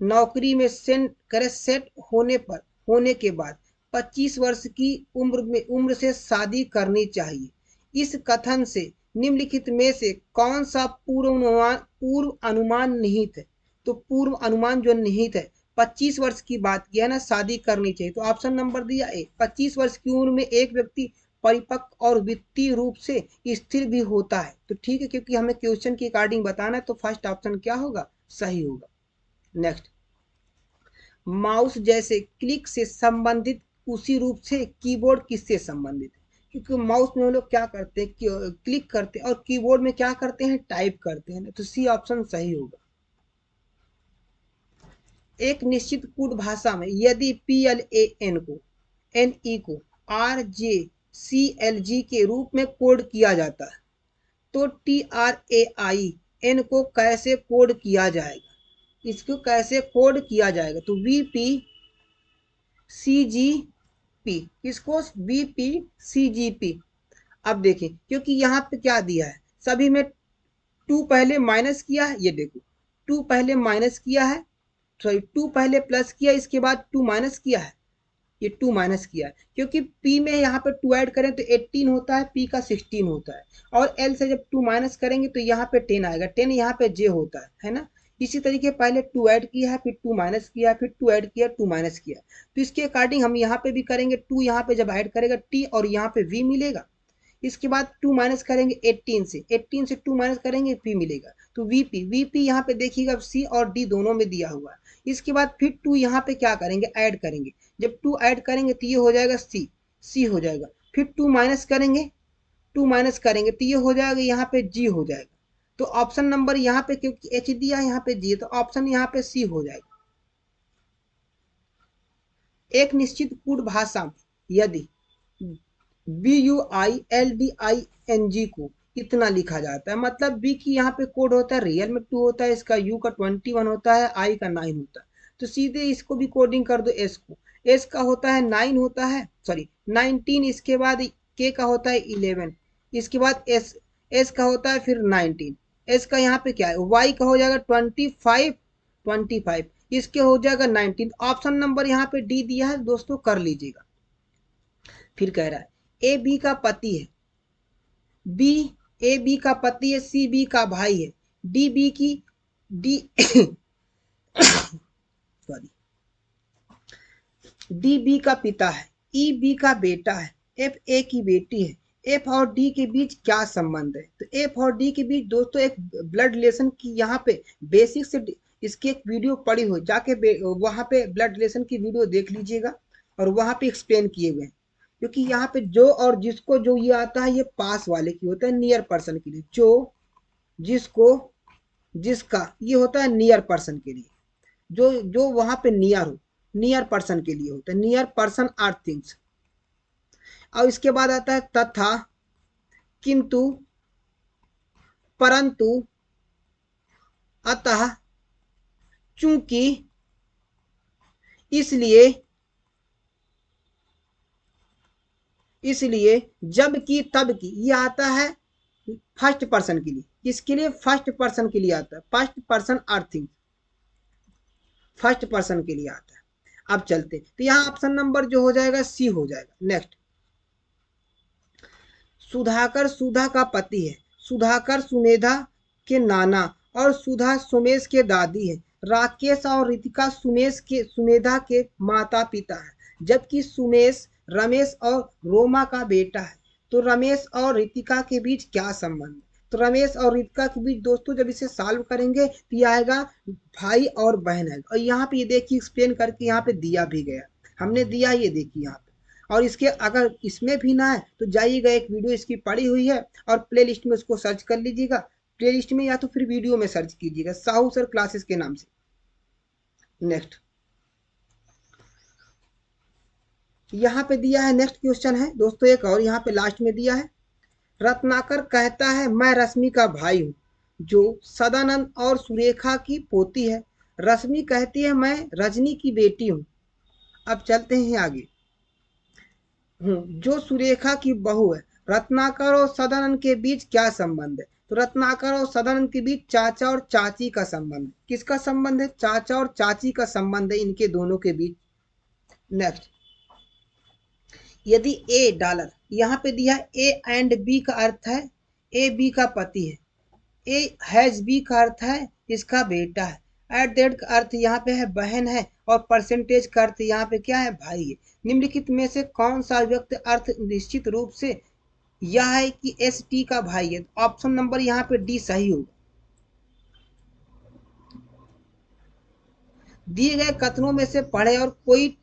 नौकरी में सेट होने के बाद 25 वर्ष की उम्र से शादी करनी चाहिए। इस कथन से निम्नलिखित में से कौन सा पूर्व अनुमान निहित है? तो पूर्व अनुमान जो निहित है, 25 वर्ष की बात किया है ना, शादी करनी चाहिए। तो ऑप्शन नंबर दिया ए, 25 वर्ष की उम्र में एक व्यक्ति परिपक्व और वित्तीय रूप से स्थिर भी होता है। तो ठीक है, क्योंकि हमें क्वेश्चन के अकॉर्डिंग बताना है, तो फर्स्ट ऑप्शन क्या होगा? सही होगा। नेक्स्ट, माउस जैसे क्लिक से संबंधित उसी रूप से कीबोर्ड किससे संबंधित है? क्योंकि माउस में हम लोग क्या करते हैं? क्लिक करते हैं, और कीबोर्ड में क्या करते हैं? टाइप करते हैं। तो सी ऑप्शन सही होगा। एक निश्चित कोड भाषा में यदि PLAN को NE को RJCLG के रूप में कोड किया जाता है, तो TRAIN को कैसे कोड किया जाएगा? इसको कैसे कोड किया जाएगा? तो VPCGP, इसको VPCGP। अब देखिए, क्योंकि यहाँ पे क्या दिया है, सभी में 2 पहले माइनस किया है, ये देखो 2 पहले माइनस किया है, सॉरी 2 पहले प्लस किया, इसके बाद 2 माइनस किया है, ये 2 माइनस किया है, क्योंकि P में यहाँ पे 2 ऐड करें तो 18 होता है, P का 16 होता है, और L से जब 2 माइनस करेंगे तो यहाँ पे 10 आएगा, 10 यहाँ पे J होता है ना। इसी तरीके पहले 2 ऐड किया है, फिर 2 माइनस किया, फिर 2 ऐड किया, 2 माइनस किया। तो इसके अकॉर्डिंग हम यहाँ पे भी करेंगे, 2 यहाँ पे जब ऐड करेगा टी और यहाँ पे वी मिलेगा। इसके बाद 2 माइनस करेंगे 18 से, 18 से 2 माइनस करेंगे पी मिलेगा। तो वीपी, वीपी यहाँ पे देखिएगा सी और डी दोनों में दिया हुआ है। इसके बाद फिर 2 यहाँ पे क्या करेंगे, ऐड करेंगे। जब 2 ऐड करेंगे तो ये हो जाएगा सी, सी हो जाएगा। फिर 2 माइनस करेंगे, 2 माइनस करेंगे तो ये हो जाएगा यहाँ पे जी हो जाएगा। तो ऑप्शन नंबर यहाँ पे क्योंकि एच दिया है यहाँ पे जी, तो ऑप्शन यहाँ पे सी हो जाएगा। एक निश्चित कूट भाषा में यदि BUILDING को इतना लिखा जाता है, मतलब बी की यहाँ पे कोड होता है, रियल में 2 होता है, इसका यू का 21 होता है, आई का 9 होता है। तो सीधे इसको भी कोडिंग कर दो एस को, एस का होता है 9 होता है, सॉरी 19, इसके बाद के का होता है 11, इसके बाद एस, एस का होता है फिर 19, एस का यहाँ पे क्या है, वाई का हो जाएगा 25, 25 इसके हो जाएगा 19। ऑप्शन नंबर यहाँ पे डी दिया है दोस्तों, कर लीजिएगा। फिर कह रहा है ए बी का पति है, बी ए बी का पति है, सी बी का भाई है, डी बी की डी सॉरी डी बी का पिता है, ई बी का बेटा है, एफ ए की बेटी है। एफ और डी के बीच क्या संबंध है? तो एफ और डी के बीच दोस्तों एक ब्लड रिलेशन की यहाँ पे बेसिक से इसकी एक वीडियो पड़ी हुई, जाके वहां पे ब्लड रिलेशन की वीडियो देख लीजिएगा और वहां पे एक्सप्लेन किए हुए हैं। क्योंकि यहाँ पे जो और जिसको जो ये आता है, ये पास वाले की होता है, नियर पर्सन के लिए। जो जिसको जिसका ये होता है नियर पर्सन के लिए, जो जो वहां पे नियर हो, नियर पर्सन के लिए होता है, नियर पर्सन आर थिंग्स। और इसके बाद आता है तथा, किंतु, परंतु, अतः, चूंकि, इसलिए, इसलिए, जबकि, तब की। ये आता है फर्स्ट पर्सन के लिए, किसके लिए? फर्स्ट पर्सन के लिए आता है, first person earthing, first person के लिए आता है। अब चलते, तो यहाँ ऑप्शन नंबर जो हो जाएगा सी हो जाएगा। नेक्स्ट, सुधाकर सुधा का पति है, सुधाकर सुमेधा के नाना और सुधा सुमेश के दादी है। राकेश और रितिका सुमेधा के माता पिता है, जबकि सुमेश रमेश और रोमा का बेटा है। तो रमेश और रितिका के बीच क्या संबंध है? तो रमेश और रितिका के बीच दोस्तों जब इसे सॉल्व करेंगे तो ये आएगा भाई और बहन है। और यहाँ पे ये देखिए एक्सप्लेन करके यहाँ पे दिया भी गया, हमने दिया, ये देखिए यहाँ पे। और इसके अगर इसमें भी ना है तो जाइएगा, एक वीडियो इसकी पड़ी हुई है और प्ले लिस्ट में उसको सर्च कर लीजिएगा, प्ले लिस्ट में या तो फिर वीडियो में सर्च कीजिएगा, साहू सर क्लासेस के नाम से। नेक्स्ट, यहाँ पे दिया है, नेक्स्ट क्वेश्चन है दोस्तों एक और यहाँ पे लास्ट में दिया है। रत्नाकर कहता है मैं रश्मि का भाई हूँ, जो सदानंद और सुरेखा की पोती है। रश्मि कहती है मैं रजनी की बेटी हूँ। अब चलते हैं आगे। जो सुरेखा की बहू है। रत्नाकर और सदानंद के बीच क्या संबंध है? तो रत्नाकर और सदानंद के बीच चाचा और चाची का संबंध। किसका संबंध है? चाचा और चाची का संबंध है इनके दोनों के बीच। नेक्स्ट, यदि ए डॉलर, यहाँ पे दिया ए एंड बी का अर्थ है ए बी का पति है, ए हैज बी का अर्थ है इसका बेटा है, एट दैट का अर्थ यहाँ पे है बहन है, और परसेंटेज का अर्थ यहाँ पे क्या है? भाई है। निम्नलिखित में से कौन सा व्यक्ति अर्थ निश्चित रूप से यह है कि एस टी का भाई है? ऑप्शन नंबर यहाँ पे डी सही होगा। दिए गए कथनों में से पढ़े और कोई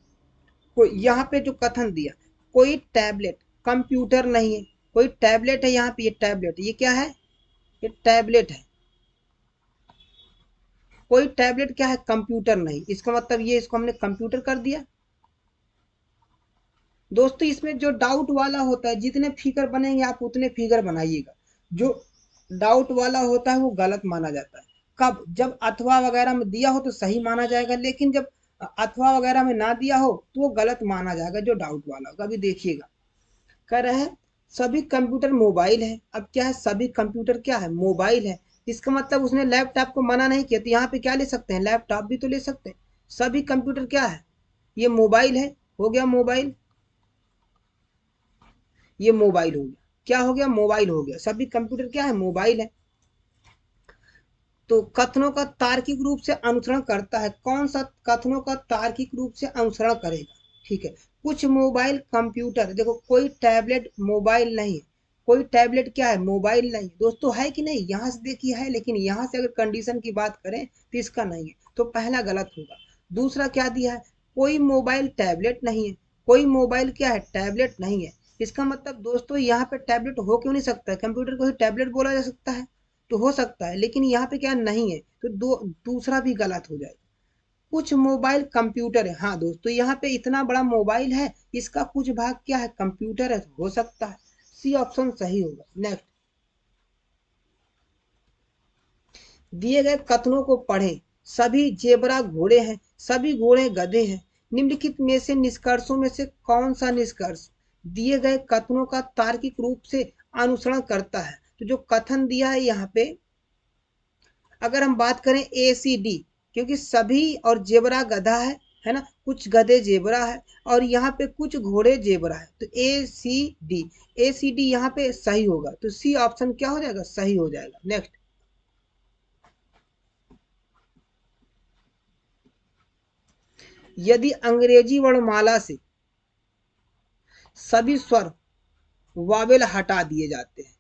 यहाँ पे जो कथन दिया, कोई टैबलेट कंप्यूटर नहीं है, कोई टैबलेट है यहाँ पे, ये टैबलेट, ये क्या है? ये टैबलेट है। कोई टैबलेट क्या है? कंप्यूटर नहीं। इसका मतलब ये, इसको हमने कंप्यूटर कर दिया। दोस्तों इसमें जो डाउट वाला होता है, जितने फिगर बनेंगे आप उतने फिगर बनाइएगा। जो डाउट वाला होता है वो गलत माना जाता है। कब? जब अथवा वगैरह में दिया हो तो सही माना जाएगा, लेकिन जब अथवा वगैरह में ना दिया हो तो वो गलत माना जाएगा, जो डाउट वाला होगा। अभी देखिएगा, कह रहे हैं सभी कंप्यूटर मोबाइल है। अब क्या है? सभी कंप्यूटर क्या है? मोबाइल है। इसका मतलब उसने लैपटॉप को मना नहीं किया, तो यहाँ पे क्या ले सकते हैं? लैपटॉप भी तो ले सकते हैं। सभी कंप्यूटर क्या है? ये मोबाइल है, हो गया मोबाइल। ये मोबाइल हो गया, क्या हो गया? मोबाइल हो गया। सभी कंप्यूटर क्या है? मोबाइल है। तो कथनों का तार्किक रूप से अनुसरण करता है। कौन सा कथनों का तार्किक रूप से अनुसरण करेगा? ठीक है। कुछ मोबाइल कंप्यूटर, देखो कोई टैबलेट मोबाइल नहीं है, कोई टैबलेट क्या है? मोबाइल नहीं दोस्तों, है कि नहीं? यहाँ से देखिए है, लेकिन यहाँ से अगर कंडीशन की बात करें तो इसका नहीं है, तो पहला गलत होगा। दूसरा क्या दिया है? कोई मोबाइल टैबलेट नहीं है। कोई मोबाइल क्या है? टैबलेट नहीं है। इसका मतलब दोस्तों यहाँ पे टैबलेट हो क्यों नहीं सकता है? कंप्यूटर को ही टैबलेट बोला जा सकता है, तो हो सकता है, लेकिन यहाँ पे क्या नहीं है, तो दूसरा भी गलत हो जाएगा। कुछ मोबाइल कंप्यूटर है, हाँ दोस्तों यहाँ पे इतना बड़ा मोबाइल है, इसका कुछ भाग क्या है? कंप्यूटर है, तो हो सकता है। सी ऑप्शन सही होगा। नेक्स्ट, दिए गए कथनों को पढ़ें। सभी जेबरा घोड़े हैं, सभी घोड़े गधे हैं। निम्नलिखित में से निष्कर्षों में से कौन सा निष्कर्ष दिए गए कथनों का तार्किक रूप से अनुसरण करता है? तो जो कथन दिया है यहाँ पे, अगर हम बात करें ए सी डी, क्योंकि सभी और जेबरा गधा है ना, कुछ गधे जेबरा है और यहाँ पे कुछ घोड़े जेबरा है, तो ए सी डी यहाँ पे सही होगा, तो सी ऑप्शन क्या हो जाएगा? सही हो जाएगा। नेक्स्ट, यदि अंग्रेजी वर्णमाला से सभी स्वर वावेल हटा दिए जाते हैं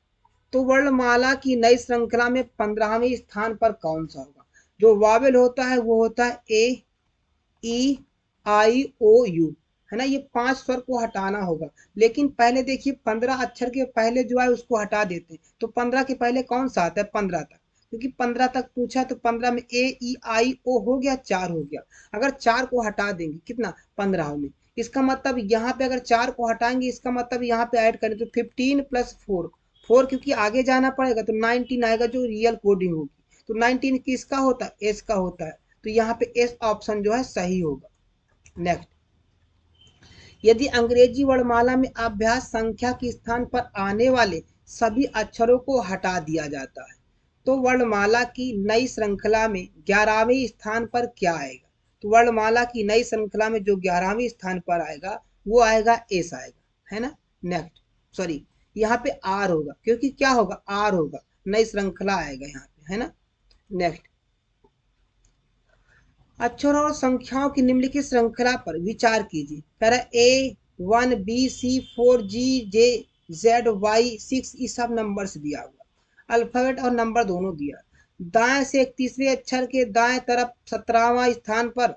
तो वर्णमाला की नई श्रृंखला में 15वें स्थान पर कौन सा होगा? जो वावेल होता है वो होता है ए, ई, आई, ओ, यू, है ना, ये 5 स्वर को हटाना होगा। लेकिन पहले देखिए 15 अक्षर के पहले जो है उसको हटा देते हैं, तो 15 के पहले कौन सा आता है? 15 तक, क्योंकि 15 तक पूछा, तो 15 में ए, ई, आई, ओ हो गया, 4 हो गया। अगर 4 को हटा देंगे कितना? 15 में, इसका मतलब यहाँ पे अगर 4 को हटाएंगे, इसका मतलब यहाँ पे ऐड करें तो 15 प्लस 4, 4 क्योंकि आगे जाना पड़ेगा तो 19 आएगा, जो रियल कोडिंग होगी। तो 19 किसका होता है? एस का होता है, तो यहाँ पे एस ऑप्शन जो है सही होगा। नेक्स्ट, यदि अंग्रेजी वर्णमाला में अभ्यास संख्या के स्थान पर आने वाले सभी अक्षरों को हटा दिया जाता है तो वर्णमाला की नई श्रृंखला में 11वें स्थान पर क्या आएगा? तो वर्णमाला की नई श्रृंखला में जो 11वें स्थान पर आएगा वो आएगा एस आएगा, है ना। नेक्स्ट, सॉरी, यहाँ पे आर होगा, क्योंकि क्या होगा? आर होगा, नई श्रृंखला आएगा यहाँ पे, है ना। नेक्स्ट, अक्षरों और संख्याओं की निम्नलिखित श्रृंखला पर विचार कीजिए। कह रहा है A1 B C 4 G J Z Y 6, ये सब नंबर्स दिया हुआ, अल्फाबेट और नंबर दोनों दिया। दाएं से 31वें अक्षर के दाएं तरफ 17वां स्थान पर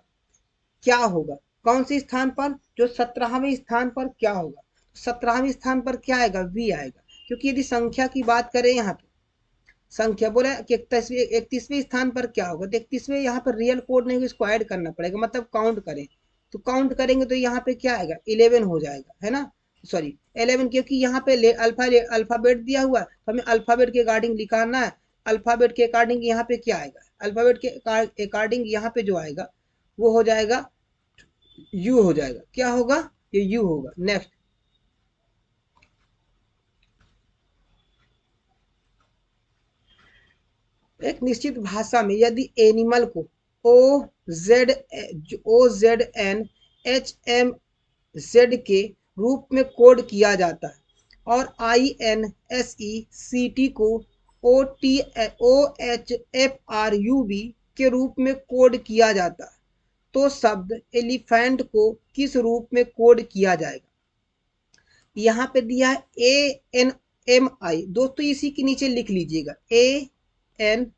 क्या होगा? कौन से स्थान पर? जो 17वें स्थान पर क्या होगा? 17वें स्थान पर क्या आएगा? वी आएगा, क्योंकि यदि संख्या की बात करें यहाँ पे, संख्या बोले कि 31वें स्थान पर क्या होगा? तो 31वें यहाँ पर रियल कोड नहीं, इसको ऐड करना पड़ेगा, मतलब काउंट करें, तो काउंट करेंगे तो यहाँ पे क्या आएगा? 11 हो जाएगा, है ना, सॉरी 11, क्योंकि यहाँ पे अल्फाबेट दिया हुआ है, तो हमें अल्फाबेट के अकॉर्डिंग लिखाना है। अल्फाबेट के अकॉर्डिंग यहाँ पे क्या आएगा? अल्फाबेट के अकॉर्डिंग यहाँ पे जो आएगा वो हो जाएगा यू हो जाएगा। क्या होगा? ये यू होगा। नेक्स्ट, एक निश्चित भाषा में यदि एनिमल को OZN HMZ के रूप में कोड किया जाता है और INSECT को OHFRUB के रूप में कोड किया जाता है तो शब्द एलिफेंट को किस रूप में कोड किया जाएगा? यहाँ पे दिया है ANMI, दोस्तों इसी के नीचे लिख लीजिएगा ANIMAL,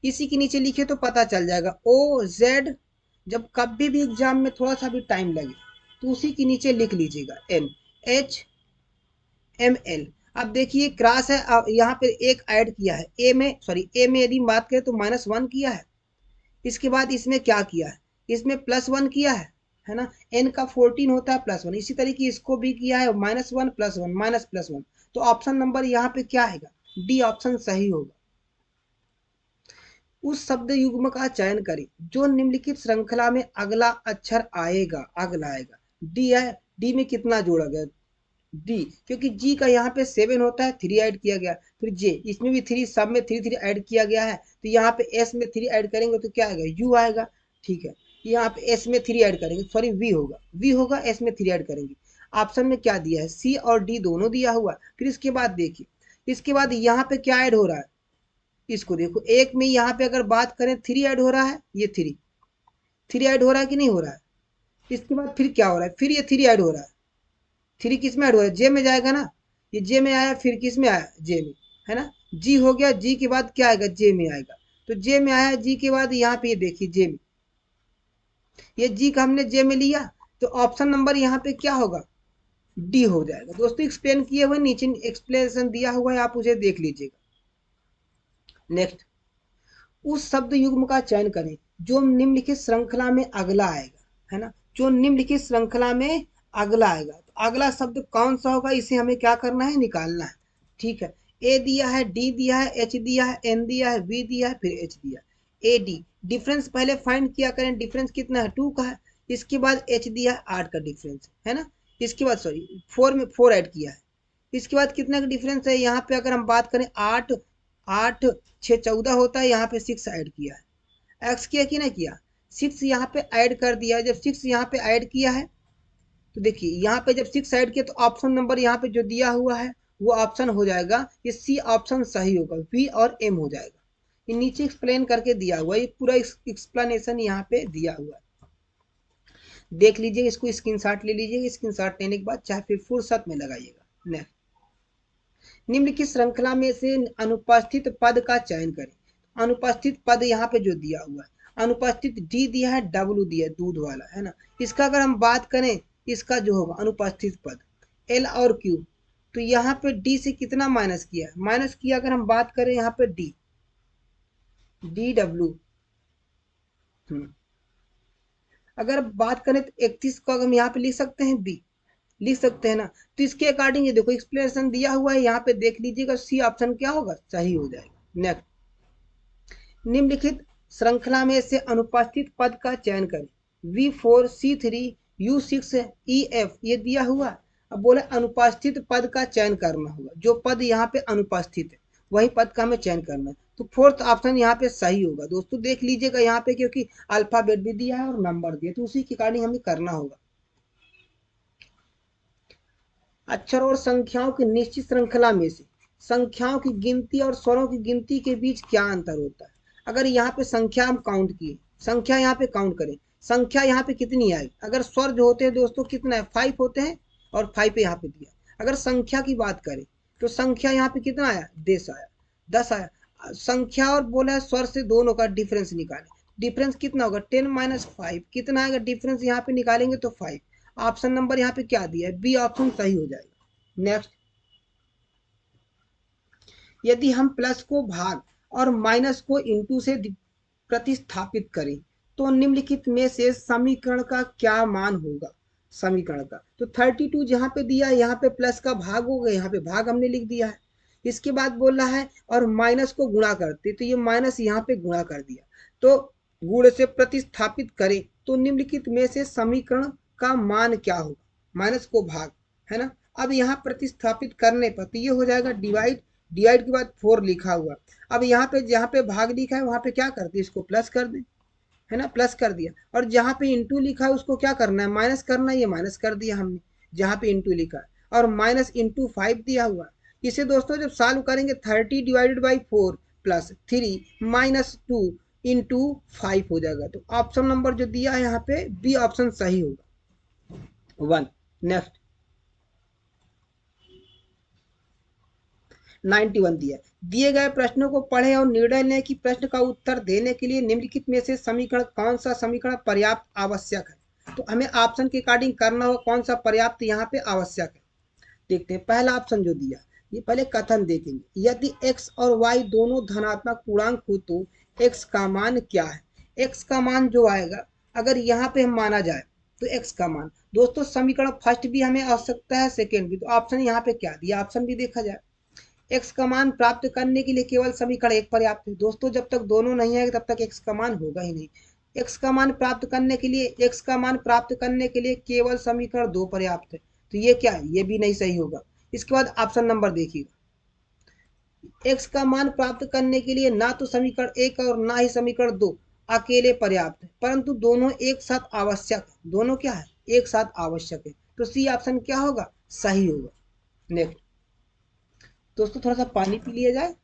इसी के नीचे लिखे तो पता चल जाएगा। OZ, जब कभी भी एग्जाम में थोड़ा सा भी टाइम लगे तो उसी के नीचे लिख लीजिएगा NHML। अब देखिए क्रॉस है, यहाँ पे एक ऐड किया है ए में यदि बात करें तो -1 किया है, इसके बाद इसमें क्या किया है? इसमें +1 किया है ना, n का 14 होता है +1, इसी तरीके इसको भी किया है -1 +1 +1, तो ऑप्शन नंबर यहाँ पे क्या आएगा? डी ऑप्शन सही होगा। उस शब्द युग्म का चयन करें जो निम्नलिखित श्रृंखला में अगला अक्षर आएगा। डी है, डी में कितना जोड़ा गया? डी, क्योंकि जी का यहाँ पे 7 होता है, 3 ऐड किया गया, फिर जे, इसमें भी 3, सब में 3 3 ऐड किया गया है, तो यहाँ पे एस में 3 ऐड करेंगे तो क्या आएगा? यू आएगा। ठीक है, यहाँ पे एस में 3 ऐड करेंगे, सॉरी वी होगा, एस में 3 ऐड करेंगे। ऑप्शन में क्या दिया है? सी और डी दोनों दिया हुआ। फिर इसके बाद देखिए इसके बाद यहाँ पे क्या ऐड हो रहा है, इसको देखो, एक में यहाँ पे अगर बात करें 3 ऐड हो रहा है, ये 3 ऐड हो रहा है कि नहीं हो रहा है। इसके बाद फिर क्या हो रहा है, फिर ये 3 ऐड हो रहा है। 3 किस में ऐड हो रहा है, जे में जाएगा ना, ये जे में आया, फिर किस में आया, जे में, है ना। जी हो गया, जी के बाद क्या आएगा, जे में आएगा। तो जे में आया, जी के बाद यहाँ पे ये देखिए जे में, ये जी का हमने जे में लिया, तो ऑप्शन नंबर यहाँ पे क्या होगा, डी हो जाएगा। दोस्तों एक्सप्लेन किए हुए नीचे एक्सप्लेनेशन दिया हुआ है, आप उसे देख लीजिएगा। नेक्स्ट, उस शब्द युग्म का चयन करें जो निम्नलिखित श्रृंखला में अगला आएगा, है ना, जो निम्नलिखित श्रृंखला में अगला आएगा। तो अगला शब्द कौन सा होगा, इसे हमें क्या करना है, निकालना है। ठीक है, ए दिया है, डी दिया है, एच दिया है, एन दिया है, वी दिया है, फिर एच दिया है। ए डी डिफरेंस पहले फाइंड किया करें, डिफरेंस कितना है, 2 का है। इसके बाद एच दिया है, 8 का डिफरेंस है ना। इसके बाद सॉरी 4 में 4 ऐड किया है। इसके बाद कितना का डिफरेंस है, यहाँ पे अगर हम बात करें 8, 8 6 14 होता है, यहाँ पे 6 ऐड किया है। एक्स किया कि नहीं किया, 6 यहाँ पे ऐड कर दिया है। जब 6 यहाँ पे ऐड किया है, तो देखिए यहाँ पे जब 6 ऐड किया, तो ऑप्शन नंबर यहाँ पे जो दिया हुआ है वो ऑप्शन हो जाएगा, ये सी ऑप्शन सही होगा, बी और एम हो जाएगा। ये नीचे एक्सप्लेन करके दिया हुआ है, ये पूरा एक्सप्लेनेशन यहाँ पे दिया हुआ है, देख लीजिए। इसको स्क्रीनशॉट ले लीजिए, स्क्रीनशॉट लेने के बाद चाहे फिर फुर्सत में लगाइएगा। नेक्स्ट, निम्नलिखित श्रृंखला में से अनुपस्थित पद का चयन करें। अनुपस्थित पद यहाँ पे जो दिया हुआ है, अनुपस्थित डी दिया है, डब्ल्यू दिया है, दूध वाला, है ना। इसका अगर हम बात करें, इसका जो होगा अनुपस्थित पद एल और क्यू, तो यहाँ पे डी से कितना माइनस किया, माइनस किया अगर हम बात करें यहाँ पे डी, डी डब्ल्यू, अगर बात करें तो 31 को हम यहाँ पे लिख सकते हैं बी, लिख सकते हैं ना। तो इसके अकॉर्डिंग ये देखो एक्सप्लेनेशन दिया हुआ है, यहाँ पे देख लीजिएगा, सी ऑप्शन क्या होगा, सही हो जाएगा। नेक्स्ट, निम्नलिखित श्रृंखला में से अनुपस्थित पद का चयन करें। V4 C3 U6 EF ये दिया हुआ। अब बोले अनुपस्थित पद का चयन करना होगा, जो पद यहाँ पे अनुपस्थित है वही पद का हमें चयन करना है। तो फोर्थ ऑप्शन यहाँ पे सही होगा। दोस्तों देख लीजिएगा यहाँ पे, क्योंकि अल्फाबेट भी दिया है और नंबर दिया, तो उसी के अकॉर्डिंग हमें करना होगा। अक्षर और संख्याओं की निश्चित श्रृंखला में से संख्याओं की गिनती और स्वरों की गिनती के बीच क्या अंतर होता है। अगर यहाँ पे संख्या हम काउंट किए, संख्या यहाँ पे काउंट करें, संख्या यहाँ पे कितनी आई, अगर स्वर जो होते हैं दोस्तों कितना है, 5 होते हैं, और 5 पे यहाँ पे दिया। अगर संख्या की बात करें तो संख्या यहाँ पे कितना आया, 10 आया, 10 आया। संख्या और बोला है स्वर से दोनों का डिफरेंस निकालें, डिफरेंस कितना होगा, 10 - 5 कितना आएगा, डिफरेंस यहाँ पे निकालेंगे तो 5। ऑप्शन नंबर यहाँ पे क्या दिया है, बी ऑप्शन सही हो जाएगा। नेक्स्ट, यदि हम प्लस को भाग और माइनस को इंटू से प्रतिस्थापित करें तो निम्नलिखित में से समीकरण का क्या मान होगा। समीकरण का तो 32 जहाँ पे दिया है, यहाँ पे प्लस का भाग होगा, यहाँ पे भाग हमने लिख दिया है। इसके बाद बोल रहा है और माइनस को गुणा करते, तो ये माइनस यहाँ पे गुणा कर दिया, तो गुण से प्रतिस्थापित करें तो निम्नलिखित में से समीकरण का मान क्या होगा, माइनस को भाग, है ना। अब यहाँ प्रतिस्थापित करने पर तो ये हो जाएगा डिवाइड, डिवाइड के बाद 4 लिखा हुआ। अब यहाँ पे जहाँ पे भाग लिखा है वहाँ पे क्या करते, इसको प्लस कर दें, है ना, प्लस कर दिया। और जहाँ पे इंटू लिखा है उसको क्या करना है, माइनस करना है, ये माइनस कर दिया हमने जहाँ पे इंटू लिखा है। और माइनस इंटू 5 दिया हुआ। इसे दोस्तों जब सॉल्व करेंगे 30 divided by 4 plus 3 minus 2 into 5 हो जाएगा। तो ऑप्शन नंबर जो दिया है यहाँ पे बी ऑप्शन सही होगा। 1 नेक्स्ट, 91 दिया, दिए गए प्रश्नों को पढ़ें और निर्णय लें कि प्रश्न का उत्तर देने के लिए निम्नलिखित में से समीकरण कौन सा समीकरण पर्याप्त आवश्यक है। तो हमें ऑप्शन के अकॉर्डिंग करना होगा कौन सा पर्याप्त यहाँ पे आवश्यक है। देखते हैं पहला ऑप्शन जो दिया, ये पहले कथन देखेंगे, यदि x और y दोनों धनात्मक पूर्णांक हो तो x का मान क्या है। x का मान जो आएगा, अगर यहाँ पे हम माना जाए तो x का मान, दोस्तों समीकरण फर्स्ट भी हमें आवश्यकता है, सेकेंड भी, तो ऑप्शन यहाँ पे क्या दिया, ऑप्शन भी देखा जाए। x का मान प्राप्त करने के लिए केवल समीकरण एक पर्याप्त है। दोस्तों जब तक दोनों नहीं आएगा तब तक x का मान होगा ही नहीं। x का मान प्राप्त करने के लिए, x का मान प्राप्त करने के लिए केवल समीकरण 2 पर्याप्त है, तो ये क्या है, ये भी नहीं सही होगा। इसके बाद ऑप्शन नंबर देखिएगा, x का मान प्राप्त करने के लिए ना तो समीकरण 1 और ना ही समीकरण 2 अकेले पर्याप्त है, परंतु दोनों एक साथ आवश्यक है। दोनों क्या है, एक साथ आवश्यक है, तो सी ऑप्शन क्या होगा, सही होगा। नेक्स्ट, दोस्तों थोड़ा सा पानी पी लिया जाए।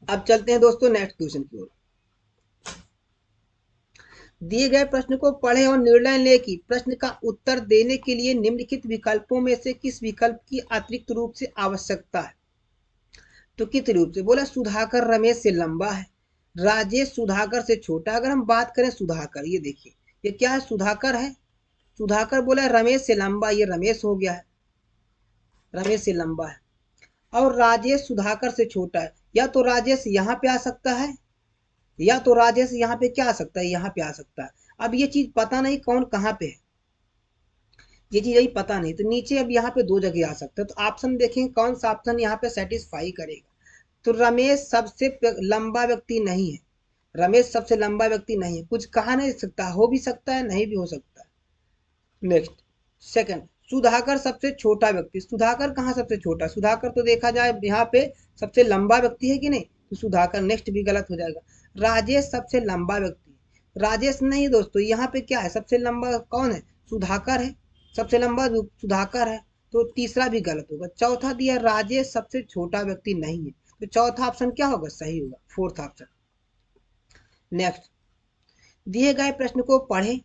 अब चलते हैं दोस्तों नेक्स्ट क्वेश्चन की ओर। दिए गए प्रश्न को पढ़ें और निर्णय लें कि प्रश्न का उत्तर देने के लिए निम्नलिखित विकल्पों में से किस विकल्प की अतिरिक्त रूप से आवश्यकता है। तो किस रूप से बोला, सुधाकर रमेश से लंबा है, राजेश सुधाकर से छोटा। अगर हम बात करें सुधाकर, ये देखिए ये क्या है, सुधाकर है, सुधाकर बोला रमेश से लंबा, ये रमेश हो गया है, रमेश से लंबा है। और राजेश सुधाकर से छोटा है, या तो राजेश यहाँ पे आ सकता है, या तो राजेश यहाँ पे क्या आ सकता है, यहाँ पे आ सकता है। अब ये चीज पता नहीं कौन कहाँ पे है, ये चीज यही पता नहीं, तो नीचे अब यहाँ पे दो जगह आ सकता है। तो ऑप्शन देखेंगे कौन सा ऑप्शन यहाँ पे सेटिस्फाई करेगा। तो रमेश सबसे लंबा व्यक्ति नहीं है, रमेश सबसे लंबा व्यक्ति नहीं है, कुछ कहा नहीं सकता, हो भी सकता है नहीं भी हो सकता है। नेक्स्ट सेकंड, सुधाकर सबसे छोटा व्यक्ति, सुधाकर कहाँ सबसे छोटा, सुधाकर तो देखा जाए यहाँ पे सबसे लंबा व्यक्ति है कि नहीं, तो सुधाकर नेक्स्ट भी गलत हो जाएगा। राजेश सबसे लंबा व्यक्ति, राजेश नहीं दोस्तों, यहाँ पे क्या है, सबसे लंबा कौन है, सुधाकर है, सबसे लंबा सुधाकर है, तो तीसरा भी गलत होगा। चौथा दिया राजेश सबसे छोटा व्यक्ति नहीं है, तो चौथा ऑप्शन क्या होगा, सही होगा, फोर्थ ऑप्शन। नेक्स्ट, दिए गए प्रश्न को पढ़ें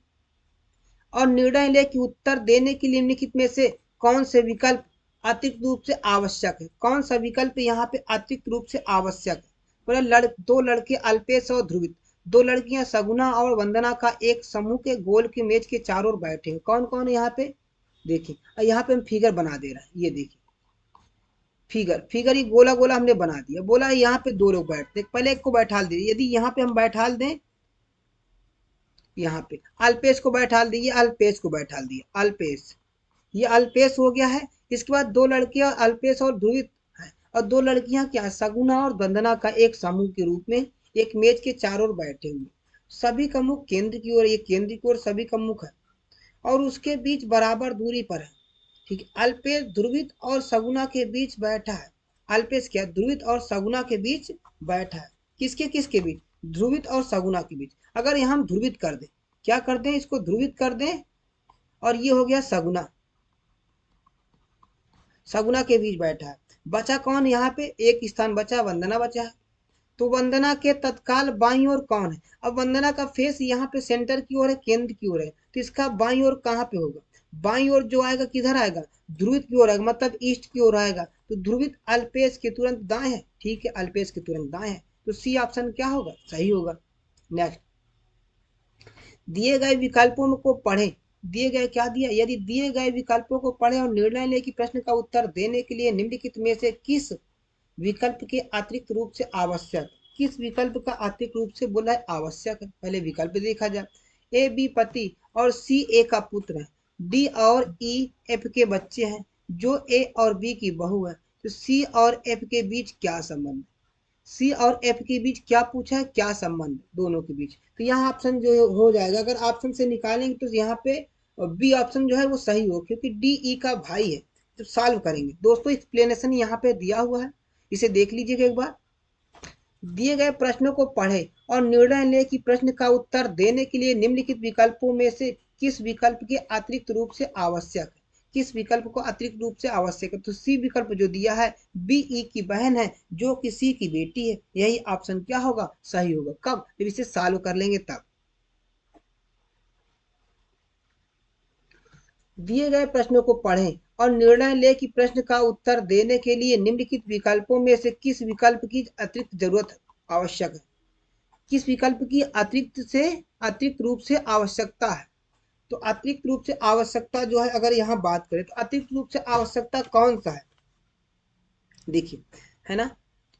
और निर्णय ले कि उत्तर देने के लिए निम्नलिखित में से कौन से विकल्प अतिरिक्त रूप से आवश्यक है। कौन सा विकल्प यहाँ पे अतिरिक्त रूप से आवश्यक है। बोले दो लड़के अल्पेश और ध्रुवित, दो लड़कियां सगुना और वंदना का एक समूह के गोल के मेज के चारों ओर बैठे हैं। कौन कौन है यहाँ पे, देखिए यहाँ पे हम फिगर बना दे रहे हैं, ये देखिए फिगर, फिगर ये गोला गोला हमने बना दिया, बोला यहाँ पे दो लोग बैठते, पहले एक को बैठा दिए, यदि यहाँ पे हम बैठा दें, यहाँ पे अल्पेश को बैठा दिए, अल्पेश को बैठा दिया, अल्पेश, ये अल्पेश हो गया है। इसके बाद दो लड़कियां अल्पेश और ध्रुवित है, और दो लड़कियां क्या, सगुना और वंदना का एक समूह के रूप में एक मेज के चारों ओर बैठे हुए, सभी का मुख केंद्र की ओर, ये केंद्र की ओर सभी का मुख है, और उसके बीच बराबर दूरी पर है। ठीक है, अल्पेश ध्रुवित और सगुना के बीच बैठा है, अल्पेश क्या, ध्रुवित और सगुना के बीच बैठा है, किसके किसके बीच, ध्रुवित और सगुना के बीच। अगर यहाँ हम ध्रुवित कर दें, क्या कर दें, इसको ध्रुवित कर दें, और ये हो गया सगुना, सगुना के बीच बैठा है। बचा कौन, यहाँ पे एक स्थान बचा, वंदना बचा है, तो वंदना के तत्काल बाईं ओर कौन है। अब वंदना का फेस यहाँ पे सेंटर की ओर है, केंद्र की ओर है, तो इसका बाईं ओर कहाँ पे होगा, बाईं ओर जो आएगा किधर आएगा, ध्रुवित की ओर आएगा, मतलब ईस्ट की ओर आएगा, तो ध्रुवित अल्पेश के तुरंत दाएं है। ठीक है, अल्पेश के तुरंत दाएं है, तो सी ऑप्शन क्या होगा, सही होगा। नेक्स्ट, दिए गए विकल्पों को पढ़ें, दिए गए क्या दिया, यदि दिए गए विकल्पों को पढ़ें और निर्णय लें कि प्रश्न का उत्तर देने के लिए निम्नलिखित में से किस विकल्प के अतिरिक्त रूप से आवश्यक, किस विकल्प का अतिरिक्त रूप से बोला है आवश्यक है। पहले विकल्प देखा जाए, ए बी पति और सी ए का पुत्र है, डी और ई एफ के बच्चे हैं, जो ए और बी की बहू है, तो सी और एफ के बीच क्या संबंध है, सी और एफ के बीच क्या पूछा है, क्या संबंध दोनों के बीच। तो यहाँ ऑप्शन जो हो जाएगा, अगर ऑप्शन से निकालेंगे तो यहाँ पे बी ऑप्शन जो है वो सही हो, क्योंकि डी ई का भाई है। तो सॉल्व करेंगे दोस्तों, एक्सप्लेनेशन यहाँ पे दिया हुआ है, इसे देख लीजिएगा एक बार। दिए गए प्रश्नों को पढ़ें और निर्णय लें कि प्रश्न का उत्तर देने के लिए निम्नलिखित विकल्पों में से किस विकल्प के अतिरिक्त रूप से आवश्यक है, किस विकल्प को अतिरिक्त रूप से आवश्यक है। तो सी विकल्प जो दिया है, बी ई की बहन है जो कि सी की बेटी है, यही ऑप्शन क्या होगा, सही होगा। कब, जब इसे सॉल्व कर लेंगे तब। दिए गए प्रश्नों को पढ़ें और निर्णय लें कि प्रश्न का उत्तर देने के लिए निम्नलिखित विकल्पों में से किस विकल्प की अतिरिक्त जरूरत आवश्यक है, किस विकल्प की अतिरिक्त रूप से आवश्यकता है। तो अतिरिक्त रूप से आवश्यकता जो है, अगर यहाँ बात करें तो अतिरिक्त रूप से आवश्यकता कौन सा है, देखिए, है ना,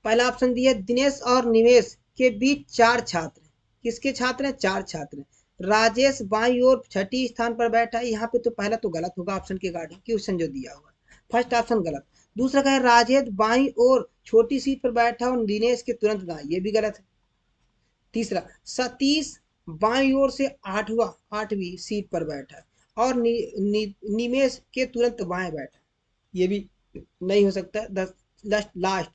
पहला ऑप्शन दिया दिनेश और निवेश के बीच चार छात्र हैं, किसके छात्र हैं, चार छात्र हैं, राजेश बाईं ओर छठी स्थान पर बैठा है, यहाँ पे तो पहला तो गलत होगा ऑप्शन के गार्डिंग क्वेश्चन जो दिया हुआ, फर्स्ट ऑप्शन गलत। दूसरा कहा राजेश बाईं ओर छोटी सीट पर बैठा और दिनेश के तुरंत दाएं, ये भी गलत है। तीसरा, सतीश बाईं ओर से आठवीं सीट पर बैठा है और निमेश के तुरंत बाएं बैठा है, ये भी नहीं हो सकता। लास्ट,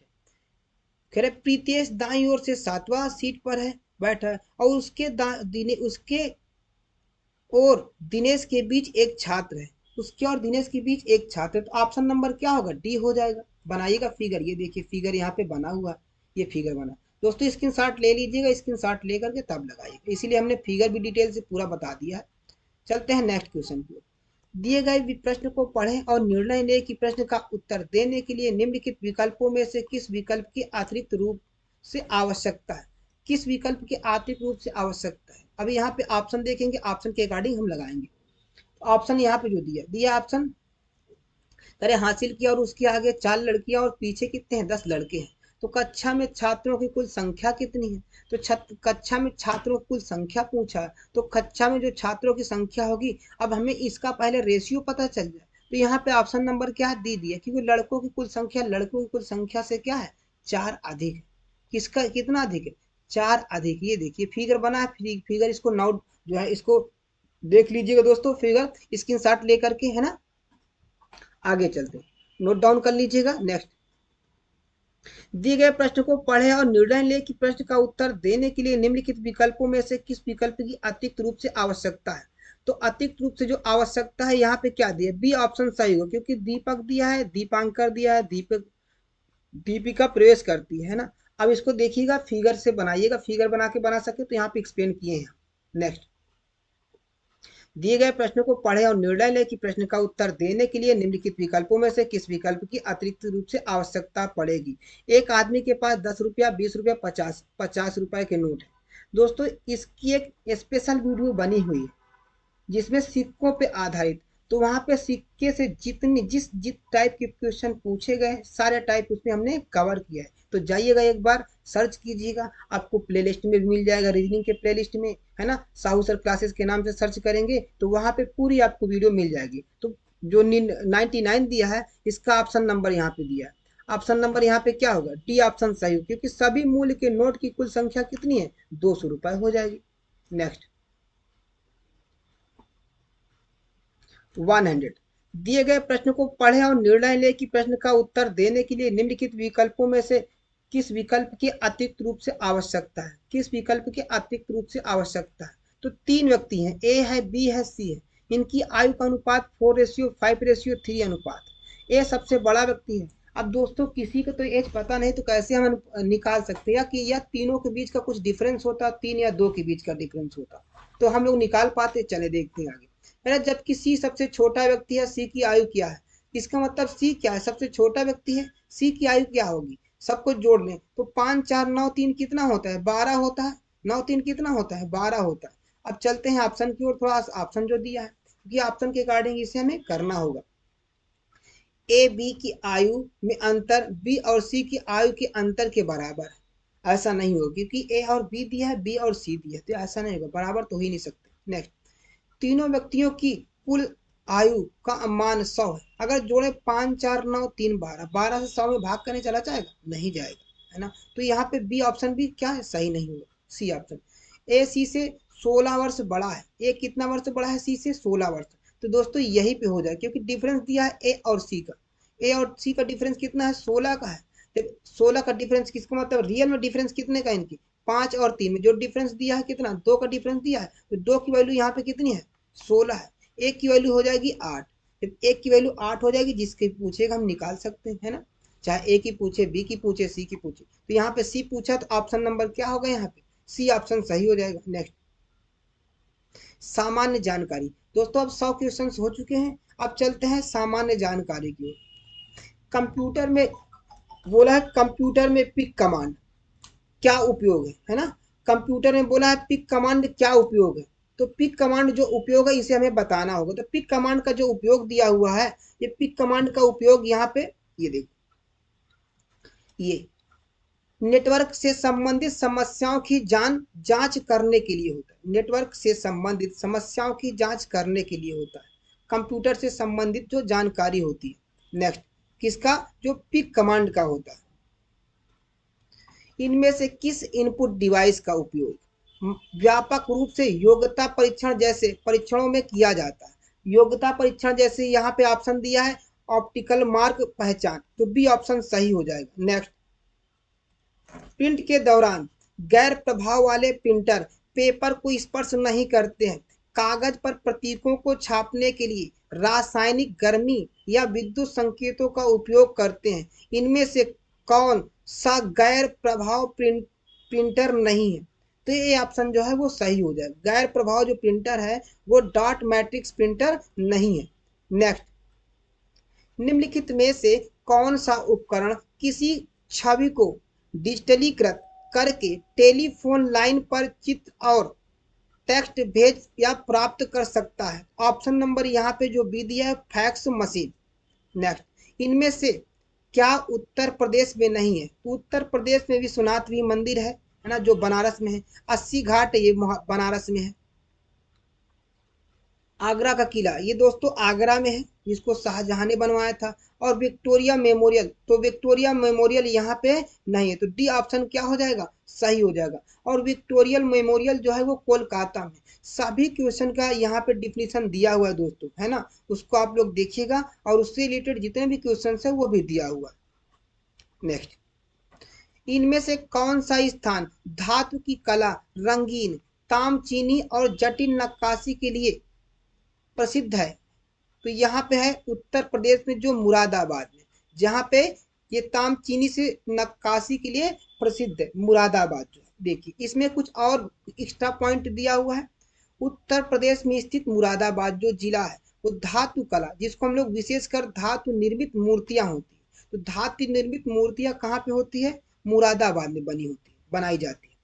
कह रहे प्रीतेश दाईं ओर से 7वां सीट पर है बैठा है और उसके और दिनेश के बीच एक छात्र है। उसके और दिनेश के बीच एक छात्र है, तो ऑप्शन नंबर क्या होगा? डी हो जाएगा। बनाइएगा फिगर, ये देखिए फिगर यहाँ पे बना हुआ है, ये फिगर बना। दोस्तों स्क्रीनशॉट ले लीजिएगा, स्क्रीनशॉट लेकर के तब लगाइएगा, इसीलिए हमने फिगर भी डिटेल से पूरा बता दिया है। चलते हैं नेक्स्ट क्वेश्चन की ओर। दिए गए प्रश्न को पढ़ें और निर्णय लें कि प्रश्न का उत्तर देने के लिए निम्नलिखित विकल्पों में से किस विकल्प की अतिरिक्त रूप से आवश्यकता है। किस विकल्प की अतिरिक्त रूप से आवश्यकता है? अभी यहाँ पे ऑप्शन देखेंगे, ऑप्शन के अकॉर्डिंग हम लगाएंगे। ऑप्शन यहाँ पे जो दिया ऑप्शन, अरे हासिल किया और उसके आगे 4 लड़कियां और पीछे कितने हैं? 10 लड़के हैं। तो कक्षा में छात्रों की कुल संख्या कितनी है? तो कक्षा में छात्रों की कुल संख्या पूछा है, तो कक्षा में जो छात्रों की संख्या होगी, अब हमें इसका पहले रेशियो पता चल जाए, तो यहाँ पे ऑप्शन नंबर क्या है? दी दिया, क्योंकि लड़कों की कुल संख्या लड़कों की कुल संख्या से क्या है? 4 अधिक है। किसका कितना अधिक है? 4 अधिक। ये देखिए फिगर बना है, फिगर इसको नोट जो है इसको देख लीजिएगा दोस्तों, फिगर स्क्रीनशॉट लेकर के, है ना। आगे चलते हैं, नोट डाउन कर लीजिएगा। नेक्स्ट, दिए गए प्रश्न को पढ़ें और निर्णय लें कि प्रश्न का उत्तर देने के लिए निम्नलिखित विकल्पों में से किस विकल्प की अतिरिक्त रूप से आवश्यकता है। तो अतिरिक्त रूप से जो आवश्यकता है यहाँ पे क्या दिया? बी ऑप्शन सही हो, क्योंकि दीपक दिया है, दीपांकर दिया है, दीपक दीपिका प्रवेश करती है ना। अब इसको देखिएगा, फिगर से बनाइएगा, फिगर बना के बना सके तो यहाँ पे एक्सप्लेन किए हैं। नेक्स्ट, दिए गए प्रश्न को पढ़ें और निर्णय लें कि प्रश्न का उत्तर देने के लिए निम्नलिखित विकल्पों में से किस विकल्प की अतिरिक्त रूप से आवश्यकता पड़ेगी। एक आदमी के पास 10 रुपया, 20 रुपया, 50 रुपए के नोट है। दोस्तों इसकी एक स्पेशल वीडियो बनी हुई है जिसमें सिक्कों पे आधारित, तो वहां पे सिक्के से जितनी जिस टाइप के क्वेश्चन पूछे गए सारे टाइप उसमें हमने कवर किया है। तो जाइएगा एक बार सर्च कीजिएगा, आपको प्लेलिस्ट में भी मिल जाएगा, रीजनिंग के प्लेलिस्ट में, है ना। साहू सर क्लासेस के नाम से सर्च करेंगे तो वहां पे पूरी आपको वीडियो मिल जाएगी। तो जो 99 दिया है, इसका ऑप्शन नंबर यहाँ पे दिया है। ऑप्शन नंबर यहाँ पे क्या होगा? डी ऑप्शन सही हो, क्योंकि सभी मूल्य के नोट की कुल संख्या कितनी है? 200 रुपए हो जाएगी। नेक्स्ट, 100, दिए गए प्रश्न को पढ़ें और निर्णय लें कि प्रश्न का उत्तर देने के लिए निम्नलिखित विकल्पों में से किस विकल्प की अतिरिक्त रूप से आवश्यकता है। किस विकल्प की अतिरिक्त रूप से आवश्यकता है? तो 3 व्यक्ति हैं, ए है, बी है, सी है। इनकी आयु का अनुपात 4:5:3 अनुपात। ए सबसे बड़ा व्यक्ति है। अब दोस्तों किसी को तो एज पता नहीं, तो कैसे हम निकाल सकते हैं कि यह तीनों के बीच का कुछ डिफरेंस होता, 3 या 2 के बीच का डिफरेंस होता, तो हम लोग निकाल पाते। चले देखते हैं आगे। जबकि सी सबसे छोटा व्यक्ति है, सी की आयु क्या है? इसका मतलब सी क्या है? सबसे छोटा व्यक्ति है, सी की आयु क्या होगी? सब कुछ जोड़ लें तो 5 4 9 3 कितना होता है? 12 होता है। 9 3 कितना होता है? 12 होता है। अब चलते हैं ऑप्शन की ओर, थोड़ा ऑप्शन जो दिया है, क्योंकि ऑप्शन के अकॉर्डिंग इसे हमें करना होगा। ए बी की आयु में अंतर बी और सी की आयु के अंतर के बराबर है, ऐसा नहीं होगा, क्योंकि ए और बी दिया है, बी और सी दिया है, तो ऐसा नहीं होगा, बराबर तो ही नहीं सकते। नेक्स्ट, तीनों व्यक्तियों की कुल आयु का मान 100 है। अगर जोड़े 5 4 9 3 12, 12 से 100 में भाग करने चला जाएगा? नहीं जाएगा, है ना। तो यहाँ पे बी ऑप्शन भी क्या है? सही नहीं होगा। सी ऑप्शन, ए सी से 16 वर्ष बड़ा है। ए कितना वर्ष बड़ा है? सी से 16 वर्ष। तो दोस्तों यही पे हो जाए, क्योंकि डिफरेंस दिया है ए और सी का। ए और सी का डिफरेंस कितना है? 16 का है। 16 का डिफरेंस किसका मतलब रियल में डिफरेंस कितने का इनकी? 5 और 3 में जो डिफरेंस दिया है कितना? 2 का डिफरेंस दिया है, तो 2 की वैल्यू यहाँ पे कितनी है? 16 है। एक की वैल्यू हो जाएगी 8। जब एक की वैल्यू 8 हो जाएगी, जिसके पूछेगा हम निकाल सकते हैं, है ना। चाहे ए की पूछे, बी की पूछे, सी की पूछे, तो यहाँ पे सी पूछा तो ऑप्शन नंबर क्या होगा? यहाँ पे सी ऑप्शन सही हो जाएगा। नेक्स्ट, सामान्य जानकारी। दोस्तों अब 100 क्वेश्चन हो चुके हैं, अब चलते हैं सामान्य जानकारी की ओर। कंप्यूटर में बोला है, कंप्यूटर में पिक कमांड क्या उपयोग है ना। कंप्यूटर में बोला है पिक कमांड क्या उपयोग है, तो पिक कमांड जो उपयोग है इसे हमें बताना होगा। तो पिक कमांड का जो उपयोग दिया हुआ है, ये पिक कमांड का उपयोग यहाँ पे, ये देखो, ये नेटवर्क से संबंधित समस्याओं की जांच करने के लिए होता है। नेटवर्क से संबंधित समस्याओं की जांच करने के लिए होता है, कंप्यूटर से संबंधित जो जानकारी होती है। नेक्स्ट, किसका? जो पिक कमांड का होता है। इनमें से किस इनपुट डिवाइस का उपयोग व्यापक रूप से योग्यता परीक्षण जैसे परीक्षणों में किया जाता है? योग्यता परीक्षण जैसे यहाँ पे ऑप्शन दिया है ऑप्टिकल मार्क पहचान, तो बी ऑप्शन सही हो जाएगा। नेक्स्ट, प्रिंट के दौरान गैर प्रभाव वाले प्रिंटर पेपर को स्पर्श नहीं करते हैं। कागज पर प्रतीकों को छापने के लिए रासायनिक गर्मी या विद्युत संकेतों का उपयोग करते हैं। इनमें से कौन सा गैर प्रभाव प्रिंटर नहीं है? तो ये ऑप्शन जो है वो सही हो जाएगा। गैर प्रभाव जो प्रिंटर है वो डॉट मैट्रिक्स प्रिंटर नहीं है। नेक्स्ट, निम्नलिखित में से कौन सा उपकरण किसी छवि को डिजिटलीकृत करके टेलीफोन लाइन पर चित्र और टेक्स्ट भेज या प्राप्त कर सकता है? ऑप्शन नंबर यहाँ पे जो बी दिया है, फैक्स मशीन। नेक्स्ट, इनमें से क्या उत्तर प्रदेश में नहीं है? उत्तर प्रदेश में विश्वनाथ भी मंदिर है ना, जो बनारस में है। 80 घाट ये बनारस में है। आगरा का किला ये दोस्तों आगरा में है, जिसको शाहजहां ने बनवाया था। और विक्टोरिया मेमोरियल, तो विक्टोरिया मेमोरियल यहाँ पे नहीं है, तो डी ऑप्शन क्या हो जाएगा? सही हो जाएगा। और विक्टोरियल मेमोरियल जो है वो कोलकाता में। सभी क्वेश्चन का यहाँ पे डिफिनीशन दिया हुआ है दोस्तों, है ना, उसको आप लोग देखिएगा और उससे रिलेटेड जितने भी क्वेश्चन है वो भी दिया हुआ है। नेक्स्ट, इनमें से कौन सा स्थान धातु की कला, रंगीन, तामचीनी और जटिल नक्काशी के लिए प्रसिद्ध है? तो यहाँ पे है उत्तर प्रदेश में जो मुरादाबाद में, जहाँ पे ये तामचीनी से नक्काशी के लिए प्रसिद्ध है, मुरादाबाद जो है। देखिए इसमें कुछ और एक्स्ट्रा पॉइंट दिया हुआ है। उत्तर प्रदेश में स्थित मुरादाबाद जो जिला है वो धातु कला, जिसको हम लोग विशेषकर धातु निर्मित मूर्तियां होती है, तो धातु निर्मित मूर्तियां कहाँ पे होती है? मुरादाबाद में बनी होती है, बनाई जाती है।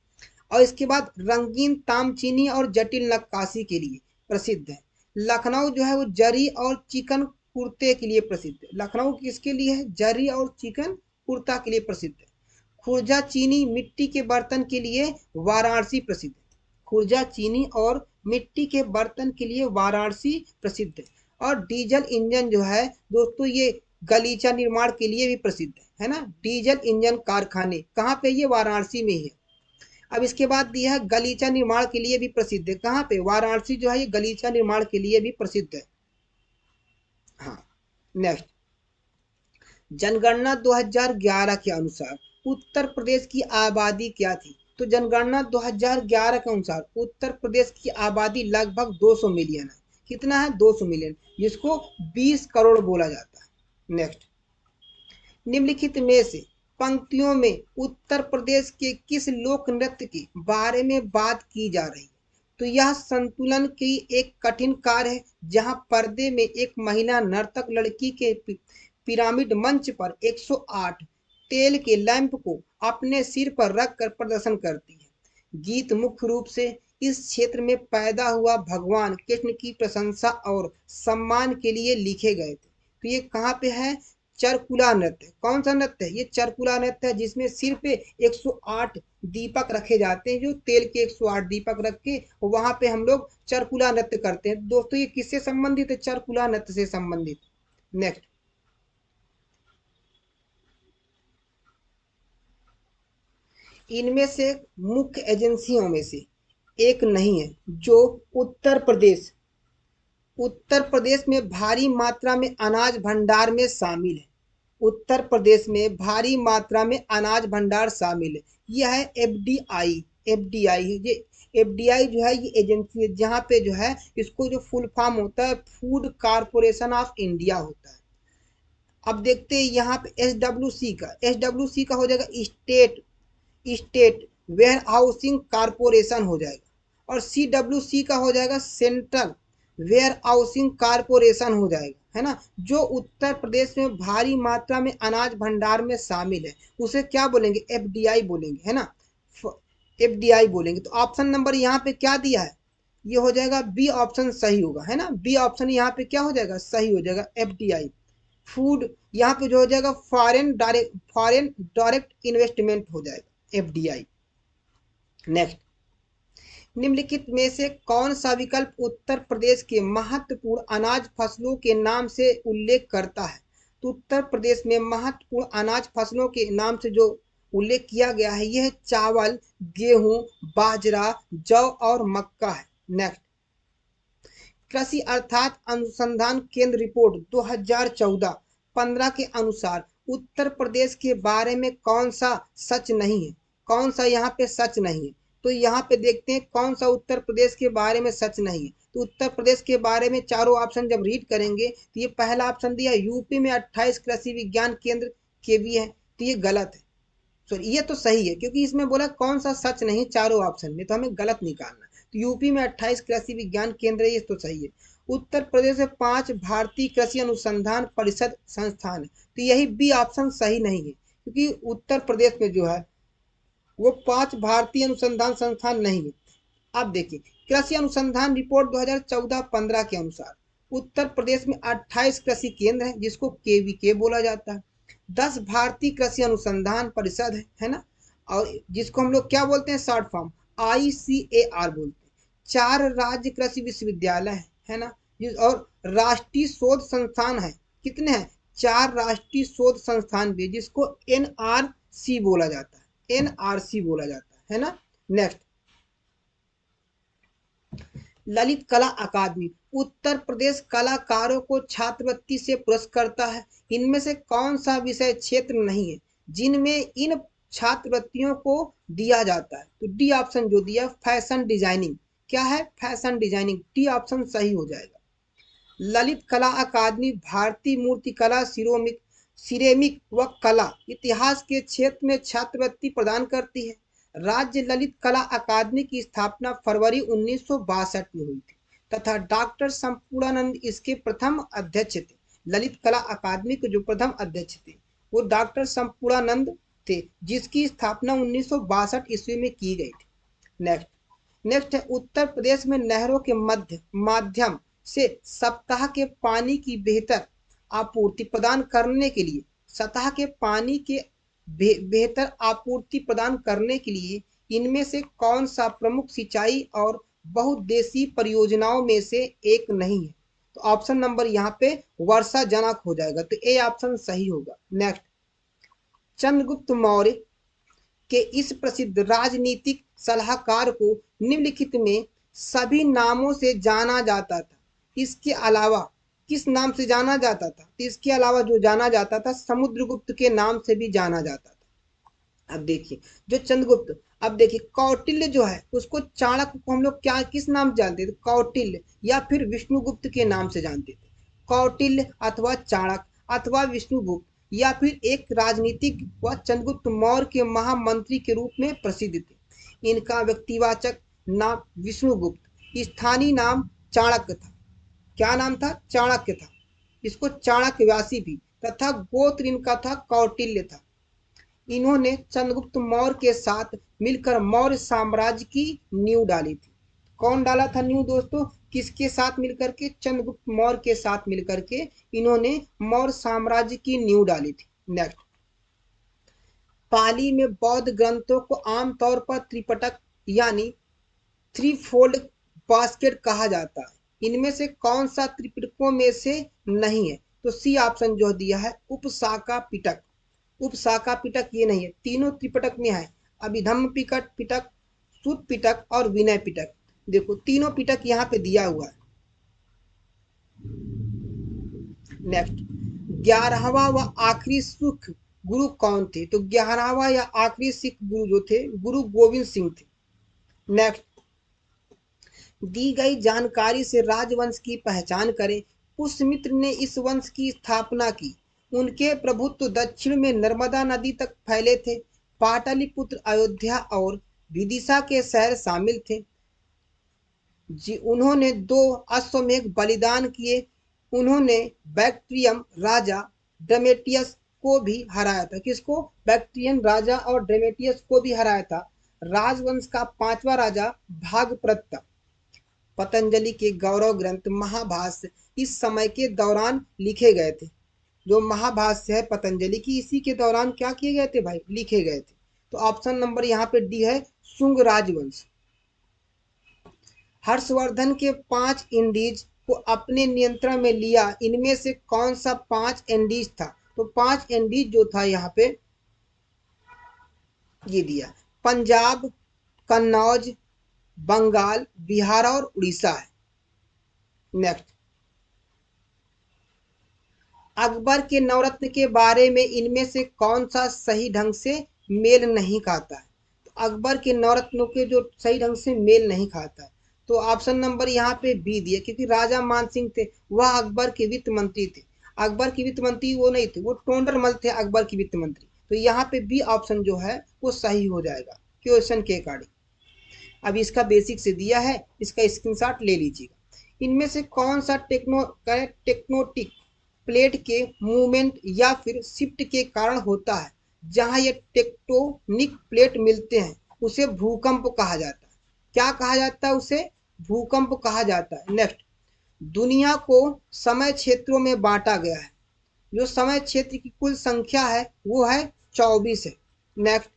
और इसके बाद रंगीन, तामचीनी और जटिल नक्काशी के लिए प्रसिद्ध है। लखनऊ जो है वो जरी और चिकन कुर्ते के लिए प्रसिद्ध है। लखनऊ किसके लिए है? जरी और चिकन कुर्ता के लिए प्रसिद्ध है। खुर्जा चीनी मिट्टी के बर्तन के लिए वाराणसी प्रसिद्ध है। खुर्जा चीनी और मिट्टी के बर्तन के लिए वाराणसी प्रसिद्ध है। और डीजल इंजन जो है दोस्तों ये गलीचा निर्माण के लिए भी प्रसिद्ध है ना। डीजल इंजन कारखाने कहाँ पे? ये वाराणसी में ही है। अब इसके बाद दिया है गलीचा निर्माण के लिए भी प्रसिद्ध है। कहाँ पे? वाराणसी जो है ये गलीचा निर्माण के लिए भी प्रसिद्ध है। हाँ, नेक्स्ट, जनगणना 2011 के अनुसार उत्तर प्रदेश की आबादी क्या थी? तो जनगणना 2011 के अनुसार उत्तर प्रदेश की आबादी लगभग 200 मिलियन है। कितना है? 200 मिलियन, जिसको 20 करोड़ बोला जाता है। नेक्स्ट, निम्नलिखित में से पंक्तियों में उत्तर प्रदेश के किस लोक नृत्य के बारे में बात की जा रही है? तो यह संतुलन की एक कठिन कार्य है, जहां पर्दे में एक महिला नर्तक लड़की के पिरामिड मंच पर 108 तेल के लैंप को अपने सिर पर रखकर प्रदर्शन करती है। गीत मुख्य रूप से इस क्षेत्र में पैदा हुआ भगवान कृष्ण की प्रशंसा और सम्मान के लिए लिखे गए थे। तो ये कहाँ पे है? चरकुला नृत्य। कौन सा नृत्य है? ये चरकुला नृत्य है, जिसमें सिर पे 108 दीपक रखे जाते हैं, जो तेल के 108 दीपक रख के वहां पे हम लोग चरकुला नृत्य करते हैं। दोस्तों ये किससे संबंधित है? चरकुला नृत्य से संबंधित। नेक्स्ट, इनमें से मुख्य एजेंसियों में से एक नहीं है जो उत्तर प्रदेश में भारी मात्रा में अनाज भंडार में शामिल है। उत्तर प्रदेश में भारी मात्रा में अनाज भंडार शामिल है। यह है एफडीआई। एफडीआई है ये। एफडीआई जो है ये एजेंसी है, जहाँ पे जो है इसको जो फुल फॉर्म होता है फूड कारपोरेशन ऑफ इंडिया होता है। अब देखते हैं यहाँ पे एसडब्ल्यूसी का। एसडब्ल्यूसी का हो जाएगा स्टेट वेयर हाउसिंग कारपोरेशन हो जाएगा। और सीडब्ल्यूसी का हो जाएगा सेंट्रल वेयर हाउसिंग कारपोरेशन हो जाएगा, है ना। जो उत्तर प्रदेश में भारी मात्रा में अनाज भंडार में शामिल है उसे क्या बोलेंगे? एफडीआई बोलेंगे, है ना। एफडीआई बोलेंगे। तो ऑप्शन नंबर यहाँ पे क्या दिया है? ये हो जाएगा बी ऑप्शन सही होगा, है ना। बी ऑप्शन यहाँ पे क्या हो जाएगा? सही हो जाएगा, एफडीआई। फूड यहाँ पे जो हो जाएगा फॉरेन डायरेक्ट इन्वेस्टमेंट हो जाएगा, एफडीआई। नेक्स्ट, निम्नलिखित में से कौन सा विकल्प उत्तर प्रदेश के महत्वपूर्ण अनाज फसलों के नाम से उल्लेख करता है? तो उत्तर प्रदेश में महत्वपूर्ण अनाज फसलों के नाम से जो उल्लेख किया गया है यह चावल, गेहूं, बाजरा, जौ और मक्का है। नेक्स्ट, कृषि अर्थात अनुसंधान केंद्र रिपोर्ट 2014-15 के अनुसार उत्तर प्रदेश के बारे में कौन सा सच नहीं है, कौन सा यहाँ पे सच नहीं है। तो यहाँ पे देखते हैं कौन सा उत्तर प्रदेश के बारे में सच नहीं है। तो उत्तर प्रदेश के बारे में चारों ऑप्शन जब रीड करेंगे तो ये पहला ऑप्शन दिया यूपी में 28 कृषि विज्ञान केंद्र के भी है, तो ये गलत है। सॉरी, ये तो सही है क्योंकि इसमें बोला कौन सा सच नहीं चारों ऑप्शन में, तो हमें गलत निकालना है। तो यूपी में 28 कृषि विज्ञान केंद्र है, ये तो सही है। उत्तर प्रदेश में 5 भारतीय कृषि अनुसंधान परिषद संस्थान है, तो यही बी ऑप्शन सही नहीं है क्योंकि उत्तर प्रदेश में जो है वो 5 भारतीय अनुसंधान संस्थान नहीं है। अब देखिए कृषि अनुसंधान रिपोर्ट 2014-15 के अनुसार उत्तर प्रदेश में 28 कृषि केंद्र हैं जिसको केवीके बोला जाता है। 10 भारतीय कृषि अनुसंधान परिषद है ना, और जिसको हम लोग क्या बोलते हैं शॉर्ट फॉर्म ICAR बोलते हैं। 4 राज्य कृषि विश्वविद्यालय है ना, और राष्ट्रीय शोध संस्थान है। कितने हैं? 4 राष्ट्रीय शोध संस्थान भी, जिसको NRC बोला जाता है, NRC बोला जाता है ना। नेक्स्ट, ललित कला अकादमी उत्तर प्रदेश कलाकारों को छात्रवृत्ति से पुरस्कृत है। इनमें से कौन सा विषय क्षेत्र नहीं है जिनमें इन छात्रवृत्तियों को दिया जाता है? तो डी ऑप्शन जो दिया फैशन डिजाइनिंग, क्या है? फैशन डिजाइनिंग, डी ऑप्शन सही हो जाएगा। ललित कला अकादमी भारतीय मूर्तिकला, सिरेमिक व कला इतिहास के क्षेत्र में छात्रवृत्ति प्रदान करती है। राज्य ललित कला अकादमी की स्थापना फरवरी 1962 में हुई थी तथा डॉक्टर संपूर्णानंद इसके प्रथम अध्यक्ष थे। ललित कला अकादमी के जो प्रथम अध्यक्ष थे वो डॉक्टर संपूर्णानंद थे, जिसकी स्थापना 1962 ईस्वी में की गई थी। नेक्स्ट है उत्तर प्रदेश में नहरों के माध्यम से सतह के पानी की बेहतर आपूर्ति प्रदान करने के लिए सतह के पानी के बेहतर आपूर्ति प्रदान करने के लिए इनमें से कौन सा प्रमुख सिंचाई और बहुउद्देशीय परियोजनाओं में से एक नहीं है? तो ऑप्शन नंबर यहाँ पे वर्षा जनक हो जाएगा, तो ए ऑप्शन सही होगा। नेक्स्ट, चंद्रगुप्त मौर्य के इस प्रसिद्ध राजनीतिक सलाहकार को निम्नलिखित में सभी नामों से जाना जाता था। इसके अलावा किस नाम से जाना जाता था? तो इसके अलावा जो जाना जाता था समुद्रगुप्त के नाम से भी जाना जाता था। अब देखिए जो चंद्रगुप्त, अब देखिए कौटिल्य जो है उसको चाणक्य को हम लोग क्या किस नाम से जानते थे? कौटिल्य या फिर विष्णुगुप्त के नाम से जानते थे। कौटिल्य अथवा चाणक्य अथवा विष्णुगुप्त या फिर एक राजनीतिक व चंद्रगुप्त मौर्य के महामंत्री के रूप में प्रसिद्ध थे। इनका व्यक्तिवाचक नाम विष्णुगुप्त, स्थानीय नाम चाणक्य था। क्या नाम था? चाणक्य था। इसको चाणक्य व्यासी भी, तथा गोत्र इनका था कौटिल्य था। इन्होंने चंद्रगुप्त मौर्य के साथ मिलकर मौर्य साम्राज्य की नींव डाली थी। कौन डाला था नींव दोस्तों? किसके साथ मिलकर के? चंद्रगुप्त मौर्य के साथ मिलकर के इन्होंने मौर्य साम्राज्य की नींव डाली थी। नेक्स्ट, पाली में बौद्ध ग्रंथों को आमतौर पर त्रिपिटक यानी थ्री फोल्ड बास्केट कहा जाता है। इनमें से कौन सा त्रिपिटकों में से नहीं है? तो सी ऑप्शन जो दिया है उपशाखा पिटक। उपशाखा पिटक ये नहीं है, तीनों त्रिपिटक में है। अभिधम्म पिटक, सुत पिटक और विनय पिटक। देखो तीनों पिटक यहाँ पे दिया हुआ है। नेक्स्ट, 11वां व आखिरी सिख गुरु कौन थे? तो 11वां या आखिरी सिख गुरु जो थे गुरु गोविंद सिंह थे। नेक्स्ट, दी गई जानकारी से राजवंश की पहचान करें। पुष्यमित्र ने इस वंश की स्थापना की। उनके प्रभुत्व दक्षिण में नर्मदा नदी तक फैले थे। पाटलिपुत्र, अयोध्या और विदिशा के शहर शामिल थे। उन्होंने 2 अश्वमेध बलिदान किए। उन्होंने बैक्ट्रियम राजा ड्रमेटियस को भी हराया था। किसको? बैक्ट्रियन राजा और ड्रमेटियस को भी हराया था। राजवंश का 5वां राजा भागप्रत। पतंजलि के गौरव ग्रंथ महाभाष्य इस समय के दौरान लिखे गए थे। जो महाभाष्य है पतंजलि की, इसी के दौरान क्या किए गए थे भाई? लिखे गए थे। तो ऑप्शन नंबर यहाँ पे डी है शुंग राजवंश। हर्षवर्धन के 5 इंडीज को अपने नियंत्रण में लिया। इनमें से कौन सा 5 इंडीज था? तो 5 इंडीज जो था यहाँ पे ये दिया, पंजाब, कन्नौज, बंगाल, बिहार और उड़ीसा है। नेक्स्ट, अकबर के नवरत्न के बारे में इनमें से कौन सा सही ढंग से मेल नहीं खाता है? तो अकबर के नवरत्नों के जो सही ढंग से मेल नहीं खाता है, तो ऑप्शन नंबर यहाँ पे बी दिया, क्योंकि राजा मानसिंह थे, वह अकबर के वित्त मंत्री थे। अकबर के वित्त मंत्री वो नहीं थे, वो टोंडरमल थे अकबर के वित्त मंत्री। तो यहाँ पे बी ऑप्शन जो है वो सही हो जाएगा क्वेश्चन के अकॉर्डिंग। अब इसका बेसिक से दिया है, इसका स्क्रीनशॉट ले लीजिएगा। इनमें से कौन सा टेक्नोटिक प्लेट के मूवमेंट या फिर शिफ्ट के कारण होता है? जहां ये टेक्टोनिक प्लेट मिलते हैं उसे भूकंप कहा जाता है। क्या कहा जाता है उसे? भूकंप कहा जाता है। नेक्स्ट, दुनिया को समय क्षेत्रों में बांटा गया है। जो समय क्षेत्र की कुल संख्या है वो है 24 है। नेक्स्ट,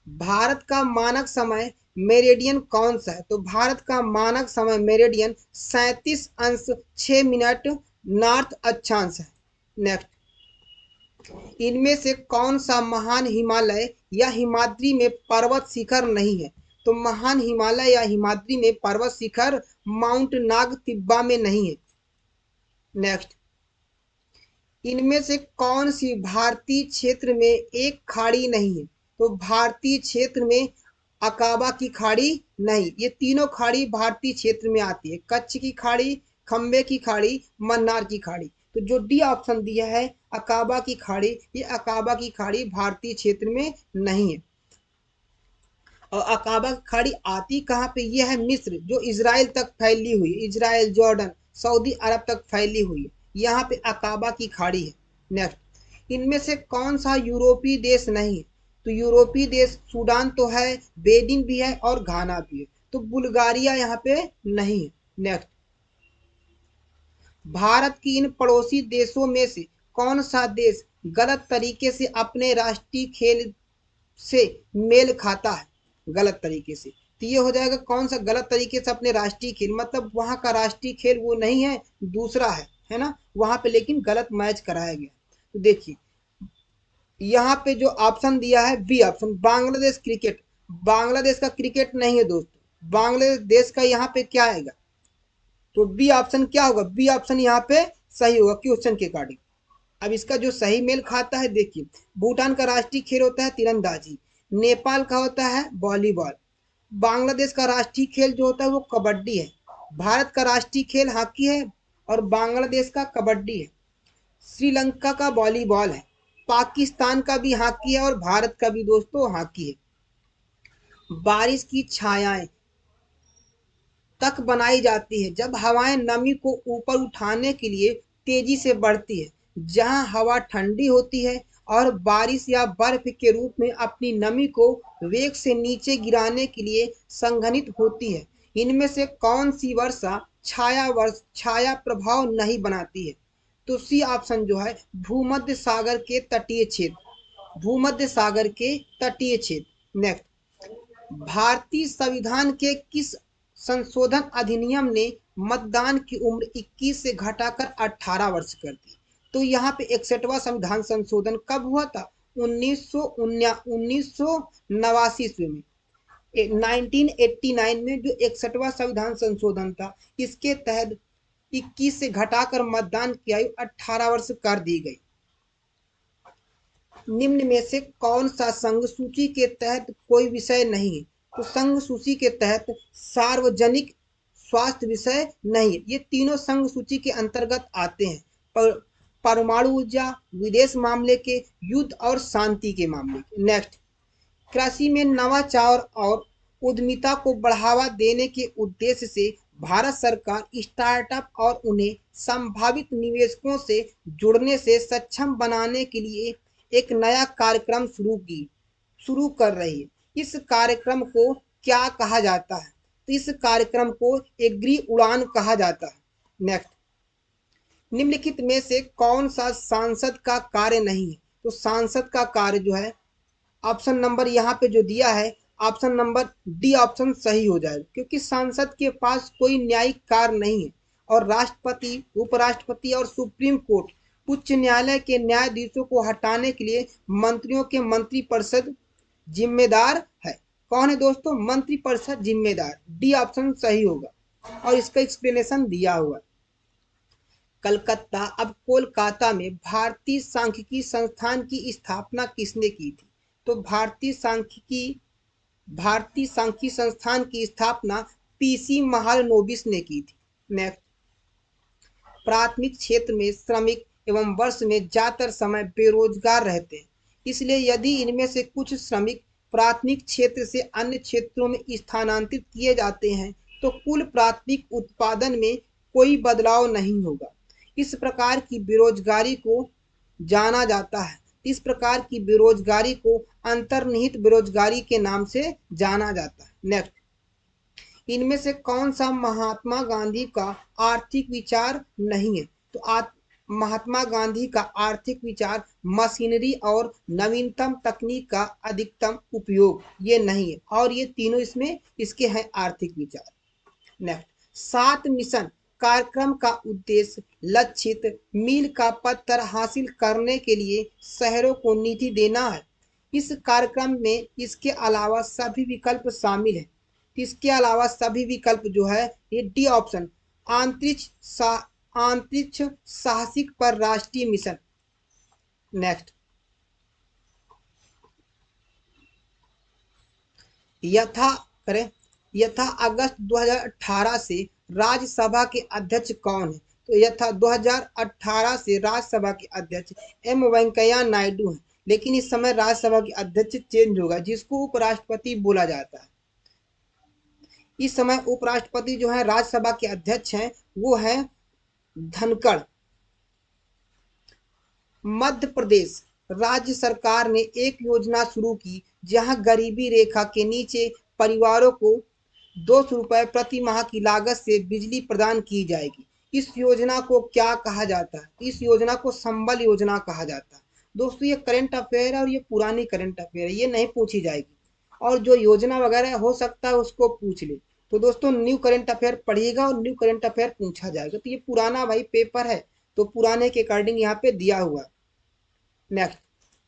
भारत का मानक समय मेरिडियन कौन सा है? तो भारत का मानक समय मेरिडियन 37 अंश 6 मिनट नॉर्थ अक्षांश है। नेक्स्ट, इनमें से कौन सा महान हिमालय या हिमाद्री में पर्वत शिखर नहीं है? तो महान हिमालय या हिमाद्री में पर्वत शिखर माउंट नाग तिब्बा में नहीं है। नेक्स्ट, इनमें से कौन सी भारतीय क्षेत्र में एक खाड़ी नहीं है? तो भारतीय क्षेत्र में अकाबा की खाड़ी नहीं। ये तीनों खाड़ी भारतीय क्षेत्र में आती है, कच्छ की खाड़ी, खंबे की खाड़ी, मन्नार की खाड़ी। तो जो डी ऑप्शन दिया है अकाबा की खाड़ी, ये अकाबा की खाड़ी भारतीय क्षेत्र में नहीं है। और अकाबा की खाड़ी आती कहाँ पे? ये है मिस्र, जो इजराइल तक फैली हुई है, इजराइल, जॉर्डन, सऊदी अरब तक फैली हुई है, यहाँ पे अकाबा की खाड़ी है। नेक्स्ट, इनमें से कौन सा यूरोपीय देश नहीं है? तो यूरोपीय देश सूडान तो है, बेनिन भी है और घाना भी है। तो बुल्गारिया यहाँ पे नहीं है। नेक्स्ट, भारत की इन पड़ोसी देशों में से कौन सा देश गलत तरीके से अपने राष्ट्रीय खेल से मेल खाता है? गलत तरीके से, तो ये हो जाएगा कौन सा गलत तरीके से अपने राष्ट्रीय खेल, मतलब वहां का राष्ट्रीय खेल वो नहीं है, दूसरा है ना, वहां पे लेकिन गलत मैच कराया गया। तो देखिए यहाँ पे जो ऑप्शन दिया है B option, Bangladesh cricket. Bangladesh का क्रिकेट नहीं है दोस्तों, बांग्लादेश का यहाँ पे क्या आएगा? तो बी ऑप्शन क्या होगा? बी ऑप्शन यहाँ पे सही होगा क्वेश्चन के अकॉर्डिंग। अब इसका जो सही मेल खाता है देखिए, भूटान का राष्ट्रीय खेल होता है तीरंदाजी, नेपाल का होता है वॉलीबॉल, बांग्लादेश का राष्ट्रीय खेल जो होता है वो कबड्डी है, भारत का राष्ट्रीय खेल हॉकी है और बांग्लादेश का कबड्डी है, श्रीलंका का वॉलीबॉल है, पाकिस्तान का भी हॉकी है और भारत का भी दोस्तों हॉकी है। बारिश की छायाएं तक बनाई जाती है जब हवाएं नमी को ऊपर उठाने के लिए तेजी से बढ़ती है। जहां हवा ठंडी होती है और बारिश या बर्फ के रूप में अपनी नमी को वेग से नीचे गिराने के लिए संघनित होती है। इनमें से कौन सी वर्षा छाया प्रभाव नहीं बनाती है? तो सी ऑप्शन जो है भूमध्य सागर के तटीय क्षेत्र, भूमध्य सागर के तटीय क्षेत्र। नेक्स्ट, भारतीय संविधान के किस संशोधन अधिनियम ने मतदान की उम्र 21 से घटाकर 18 वर्ष कर दी? तो यहाँ पे 61वां संविधान संशोधन कब हुआ था? 1989 ईस्वी में, 1989 में जो 61वां संविधान संशोधन था, इसके तहत 21 से घटाकर मतदान की आयु 18 वर्ष कर दी गई। निम्न में से कौन सा संघ सूची के तहत कोई विषय नहीं है? तो संघ सूची के तहत सार्वजनिक स्वास्थ्य विषय नहीं है। ये तीनों संघ सूची के अंतर्गत आते हैं, परमाणु ऊर्जा, विदेश मामले के, युद्ध और शांति के मामले के। नेक्स्ट, कृषि में नवाचार और उद्यमिता को बढ़ावा देने के उद्देश्य से भारत सरकार स्टार्टअप और उन्हें संभावित निवेशकों से जुड़ने से सक्षम बनाने के लिए एक नया कार्यक्रम शुरू कर रही है। इस कार्यक्रम को क्या कहा जाता है? तो इस कार्यक्रम को एग्री उड़ान कहा जाता है। नेक्स्ट, निम्नलिखित में से कौन सा सांसद का कार्य नहीं है? तो सांसद का कार्य जो है ऑप्शन नंबर यहाँ पे जो दिया है, ऑप्शन नंबर डी ऑप्शन सही हो जाएगा, क्योंकि सांसद के पास कोई न्यायिक कार्य नहीं है और राष्ट्रपति, उपराष्ट्रपति और सुप्रीम कोर्ट उच्च न्यायालय के न्यायाधीशों को हटाने के लिए मंत्रियों के मंत्रिपरिषद जिम्मेदार है। कौन है दोस्तों? मंत्रिपरिषद जिम्मेदार। डी ऑप्शन सही होगा और इसका एक्सप्लेनेशन दिया हुआ है। कलकत्ता अब कोलकाता में भारतीय सांख्यिकी संस्थान की स्थापना किसने की थी? तो भारतीय सांख्यिकी संस्थान की स्थापना पीसी महालनोबिस ने की थी। नेक्स्ट, प्राथमिक क्षेत्र में श्रमिक एवं वर्ष में ज्यादातर समय बेरोजगार रहते हैं, इसलिए यदि इनमें से कुछ श्रमिक प्राथमिक क्षेत्र से अन्य क्षेत्रों में स्थानांतरित किए जाते हैं तो कुल प्राथमिक उत्पादन में कोई बदलाव नहीं होगा। इस प्रकार की बेरोजगारी को जाना जाता है इस प्रकार की बेरोजगारी को अंतर्निहित बेरोजगारी के नाम से जाना जाता है। नेक्स्ट, इनमें से कौन सा महात्मा गांधी का आर्थिक विचार नहीं है? तो महात्मा गांधी का आर्थिक विचार मशीनरी और नवीनतम तकनीक का अधिकतम उपयोग ये नहीं है, और ये तीनों इसमें इसके हैं आर्थिक विचार। नेक्स्ट, 7 मिशन कार्यक्रम का उद्देश्य लक्षित मील का पत्थर हासिल करने के लिए शहरों को नीति देना है। इस कार्यक्रम में इसके अलावा सभी विकल्प शामिल हैं। इसके अलावा सभी विकल्प जो है ये डी ऑप्शन अंतरिक्ष साहसिक पर राष्ट्रीय मिशन। नेक्स्ट, यथा अगस्त 2018 से राज्यसभा के अध्यक्ष कौन है? तो यथा 2018 से राज्यसभा के अध्यक्ष एम वेंकैया नायडू हैं, लेकिन इस समय राज्यसभा के अध्यक्ष चेंज होगा जिसको उपराष्ट्रपति बोला जाता है। इस समय उपराष्ट्रपति जो है राज्यसभा के अध्यक्ष हैं वो है धनखड़। मध्य प्रदेश राज्य सरकार ने एक योजना शुरू की जहां गरीबी रेखा के नीचे परिवारों को 200 रुपए प्रति माह की लागत से बिजली प्रदान की जाएगी। इस योजना को क्या कहा जाता है? इस योजना को संबल योजना कहा जाता है। दोस्तों ये करंट अफेयर है और ये पुरानी करंट अफेयर है, ये नहीं पूछी जाएगी, और जो योजना वगैरह हो सकता है उसको पूछ ले। तो दोस्तों न्यू करंट अफेयर पढ़िएगा और न्यू करंट अफेयर पूछा जाएगा। तो ये पुराना भाई पेपर है, तो पुराने के अकॉर्डिंग यहाँ पे दिया हुआ। नेक्स्ट,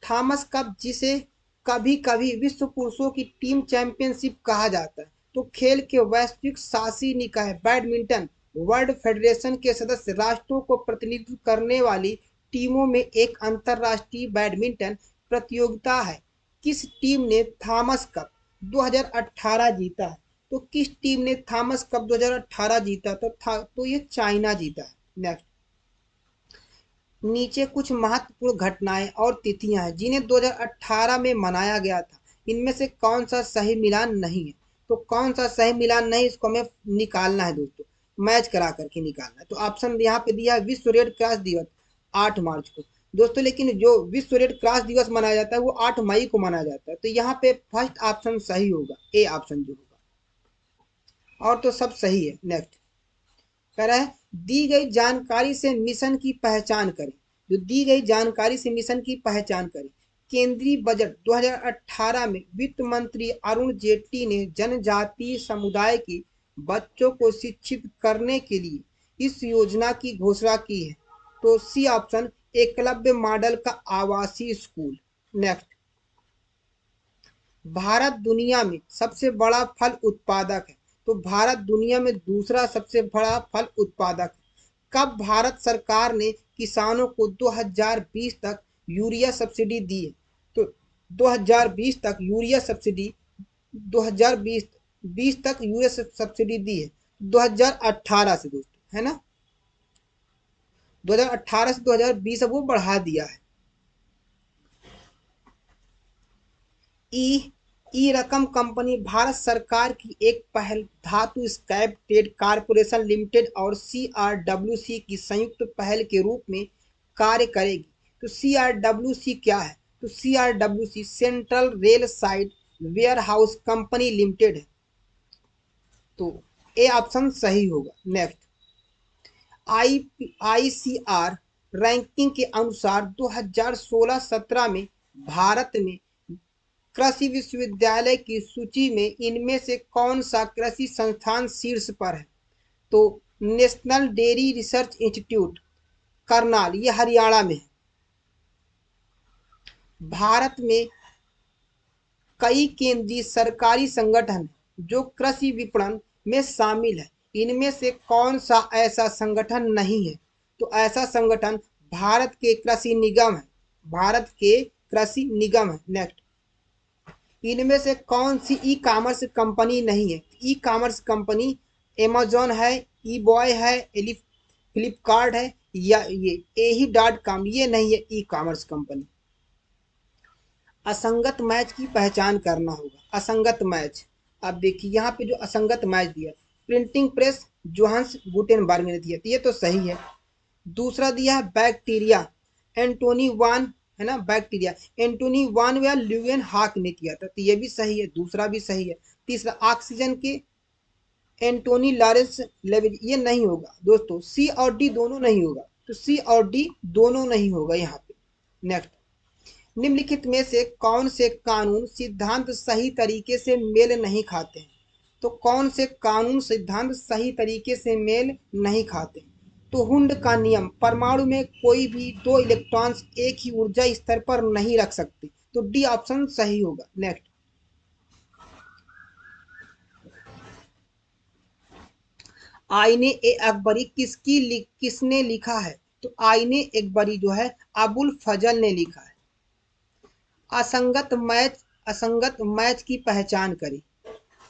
थॉमस कप जिसे कभी कभी विश्व पुरुषों की टीम चैंपियनशिप कहा जाता है, तो खेल के वैश्विक शासी निकाय बैडमिंटन वर्ल्ड फेडरेशन के सदस्य राष्ट्रों को प्रतिनिधित्व करने वाली टीमों में एक अंतरराष्ट्रीय बैडमिंटन प्रतियोगिता है। किस टीम ने थॉमस कप 2018 जीता है? तो किस टीम ने थॉमस कप 2018 जीता? तो ये चाइना जीता है। नेक्स्ट, नीचे कुछ महत्वपूर्ण घटनाएं और तिथियां हैं जिन्हें 2018 में मनाया गया था, इनमें से कौन सा सही मिलान नहीं है? तो कौन सा सही मिलान नहीं, इसको हमें निकालना है दोस्तों, मैच करा करके निकालना है। तो ऑप्शन यहाँ पे दिया है विश्व रेड क्रॉस दिवस 8 मार्च को दोस्तों, लेकिन जो विश्व रेड क्रॉस दिवस मनाया जाता है वो 8 मई को मनाया जाता है। तो यहाँ पे फर्स्ट ऑप्शन सही होगा, ए ऑप्शन जो होगा, और तो सब सही है। नेक्स्ट कह रहा है दी गई जानकारी से मिशन की पहचान करें। जो दी गई जानकारी से मिशन की पहचान करें। केंद्रीय बजट 2018 में वित्त मंत्री अरुण जेटली ने जनजातीय समुदाय के बच्चों को शिक्षित करने के लिए इस योजना की घोषणा की है। तो सी ऑप्शन एकलव्य मॉडल का आवासीय स्कूल। नेक्स्ट, भारत दुनिया में सबसे बड़ा फल उत्पादक है। तो भारत दुनिया में दूसरा सबसे बड़ा फल उत्पादक है। कब भारत सरकार ने किसानों को 2020 तक यूरिया सब्सिडी दी है? तो 2020 तक यूरिया सब्सिडी 2020 तक यूरिया सब्सिडी दी है 2018 से दोस्तों, है ना। 2018 से 2020 अब वो बढ़ा दिया है। ई रकम कंपनी भारत सरकार की एक पहल धातु स्क्रैप ट्रेड कारपोरेशन लिमिटेड और CRWC की संयुक्त पहल के रूप में कार्य करेगी। तो CRWC क्या है? तो CRWC central railside warehouse company limited है। तो ए ऑप्शन सही होगा। नेक्स्ट, ICR रैंकिंग के अनुसार 2016-17 में भारत में कृषि विश्वविद्यालय की सूची में इनमें से कौन सा कृषि संस्थान शीर्ष पर है? तो national dairy research institute Karnal, ये हरियाणा में है। भारत में कई केंद्रीय सरकारी संगठन जो कृषि विपणन में शामिल है, इनमें से कौन सा ऐसा संगठन नहीं है? तो ऐसा संगठन भारत के कृषि निगम है, भारत के कृषि निगम है। नेक्स्ट, इनमें से कौन सी ई कॉमर्स कंपनी नहीं है? ई कॉमर्स कंपनी अमेजोन है, ई बॉय है, फ्लिपकार्ट है, या ये AE.com, ये नहीं है ई कॉमर्स कंपनी। असंगत मैच की पहचान करना होगा। असंगत मैच, अब देखिए यहाँ पे जो असंगत मैच दिया, प्रिंटिंग प्रेस जोहान्स गुटेनबर्ग ने दिया, तो ये तो सही है। दूसरा दिया है बैक्टीरिया, एंटोनी वान, है ना, बैक्टीरिया एंटोनी वान या ल्यूएन हाक ने किया था, तो ये भी सही है, दूसरा भी सही है। तीसरा ऑक्सीजन के एंटोनी लॉरेंस लेविज, ये नहीं होगा दोस्तों, सी और डी दोनों नहीं होगा, तो सी और डी दोनों नहीं होगा यहाँ पे। नेक्स्ट, निम्नलिखित में से कौन से कानून सिद्धांत सही तरीके से मेल नहीं खाते हैं? तो कौन से कानून सिद्धांत सही तरीके से मेल नहीं खाते? तो हुंड का नियम, परमाणु में कोई भी दो इलेक्ट्रॉन्स एक ही ऊर्जा स्तर पर नहीं रख सकते, तो डी ऑप्शन सही होगा। नेक्स्ट, आईने ए अकबरी किसने लिखा है? तो आईने अकबरी जो है अबुल फजल ने लिखा है। असंगत मैच की पहचान करें।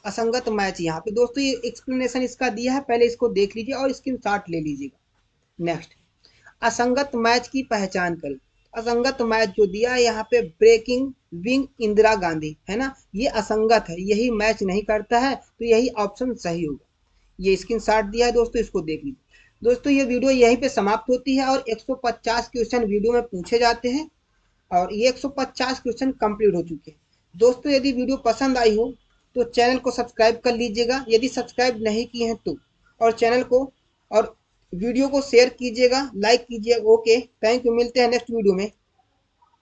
असंगत मैच, यहाँ पे दोस्तों ये एक्सप्लेनेशन इसका दिया है, पहले इसको देख लीजिए और स्क्रीनशॉट ले लीजिएगा। नेक्स्ट, असंगत मैच की पहचान करें। असंगत मैच जो दिया है यहाँ पे, ब्रेकिंग विंग इंदिरा गांधी, है ना, ये असंगत है, यही मैच नहीं करता है, तो यही ऑप्शन सही होगा। ये स्क्रीनशॉट दिया है दोस्तों, इसको देख लीजिए। दोस्तों ये वीडियो यहीं पे समाप्त होती है और 150 क्वेश्चन वीडियो में पूछे जाते हैं और ये 150 क्वेश्चन कंप्लीट हो चुके हैं। दोस्तों यदि वीडियो पसंद आई हो तो चैनल को सब्सक्राइब कर लीजिएगा, यदि सब्सक्राइब नहीं किए हैं तो, और चैनल को और वीडियो को शेयर कीजिएगा, लाइक कीजिएगा। ओके, थैंक यू, मिलते हैं नेक्स्ट वीडियो में।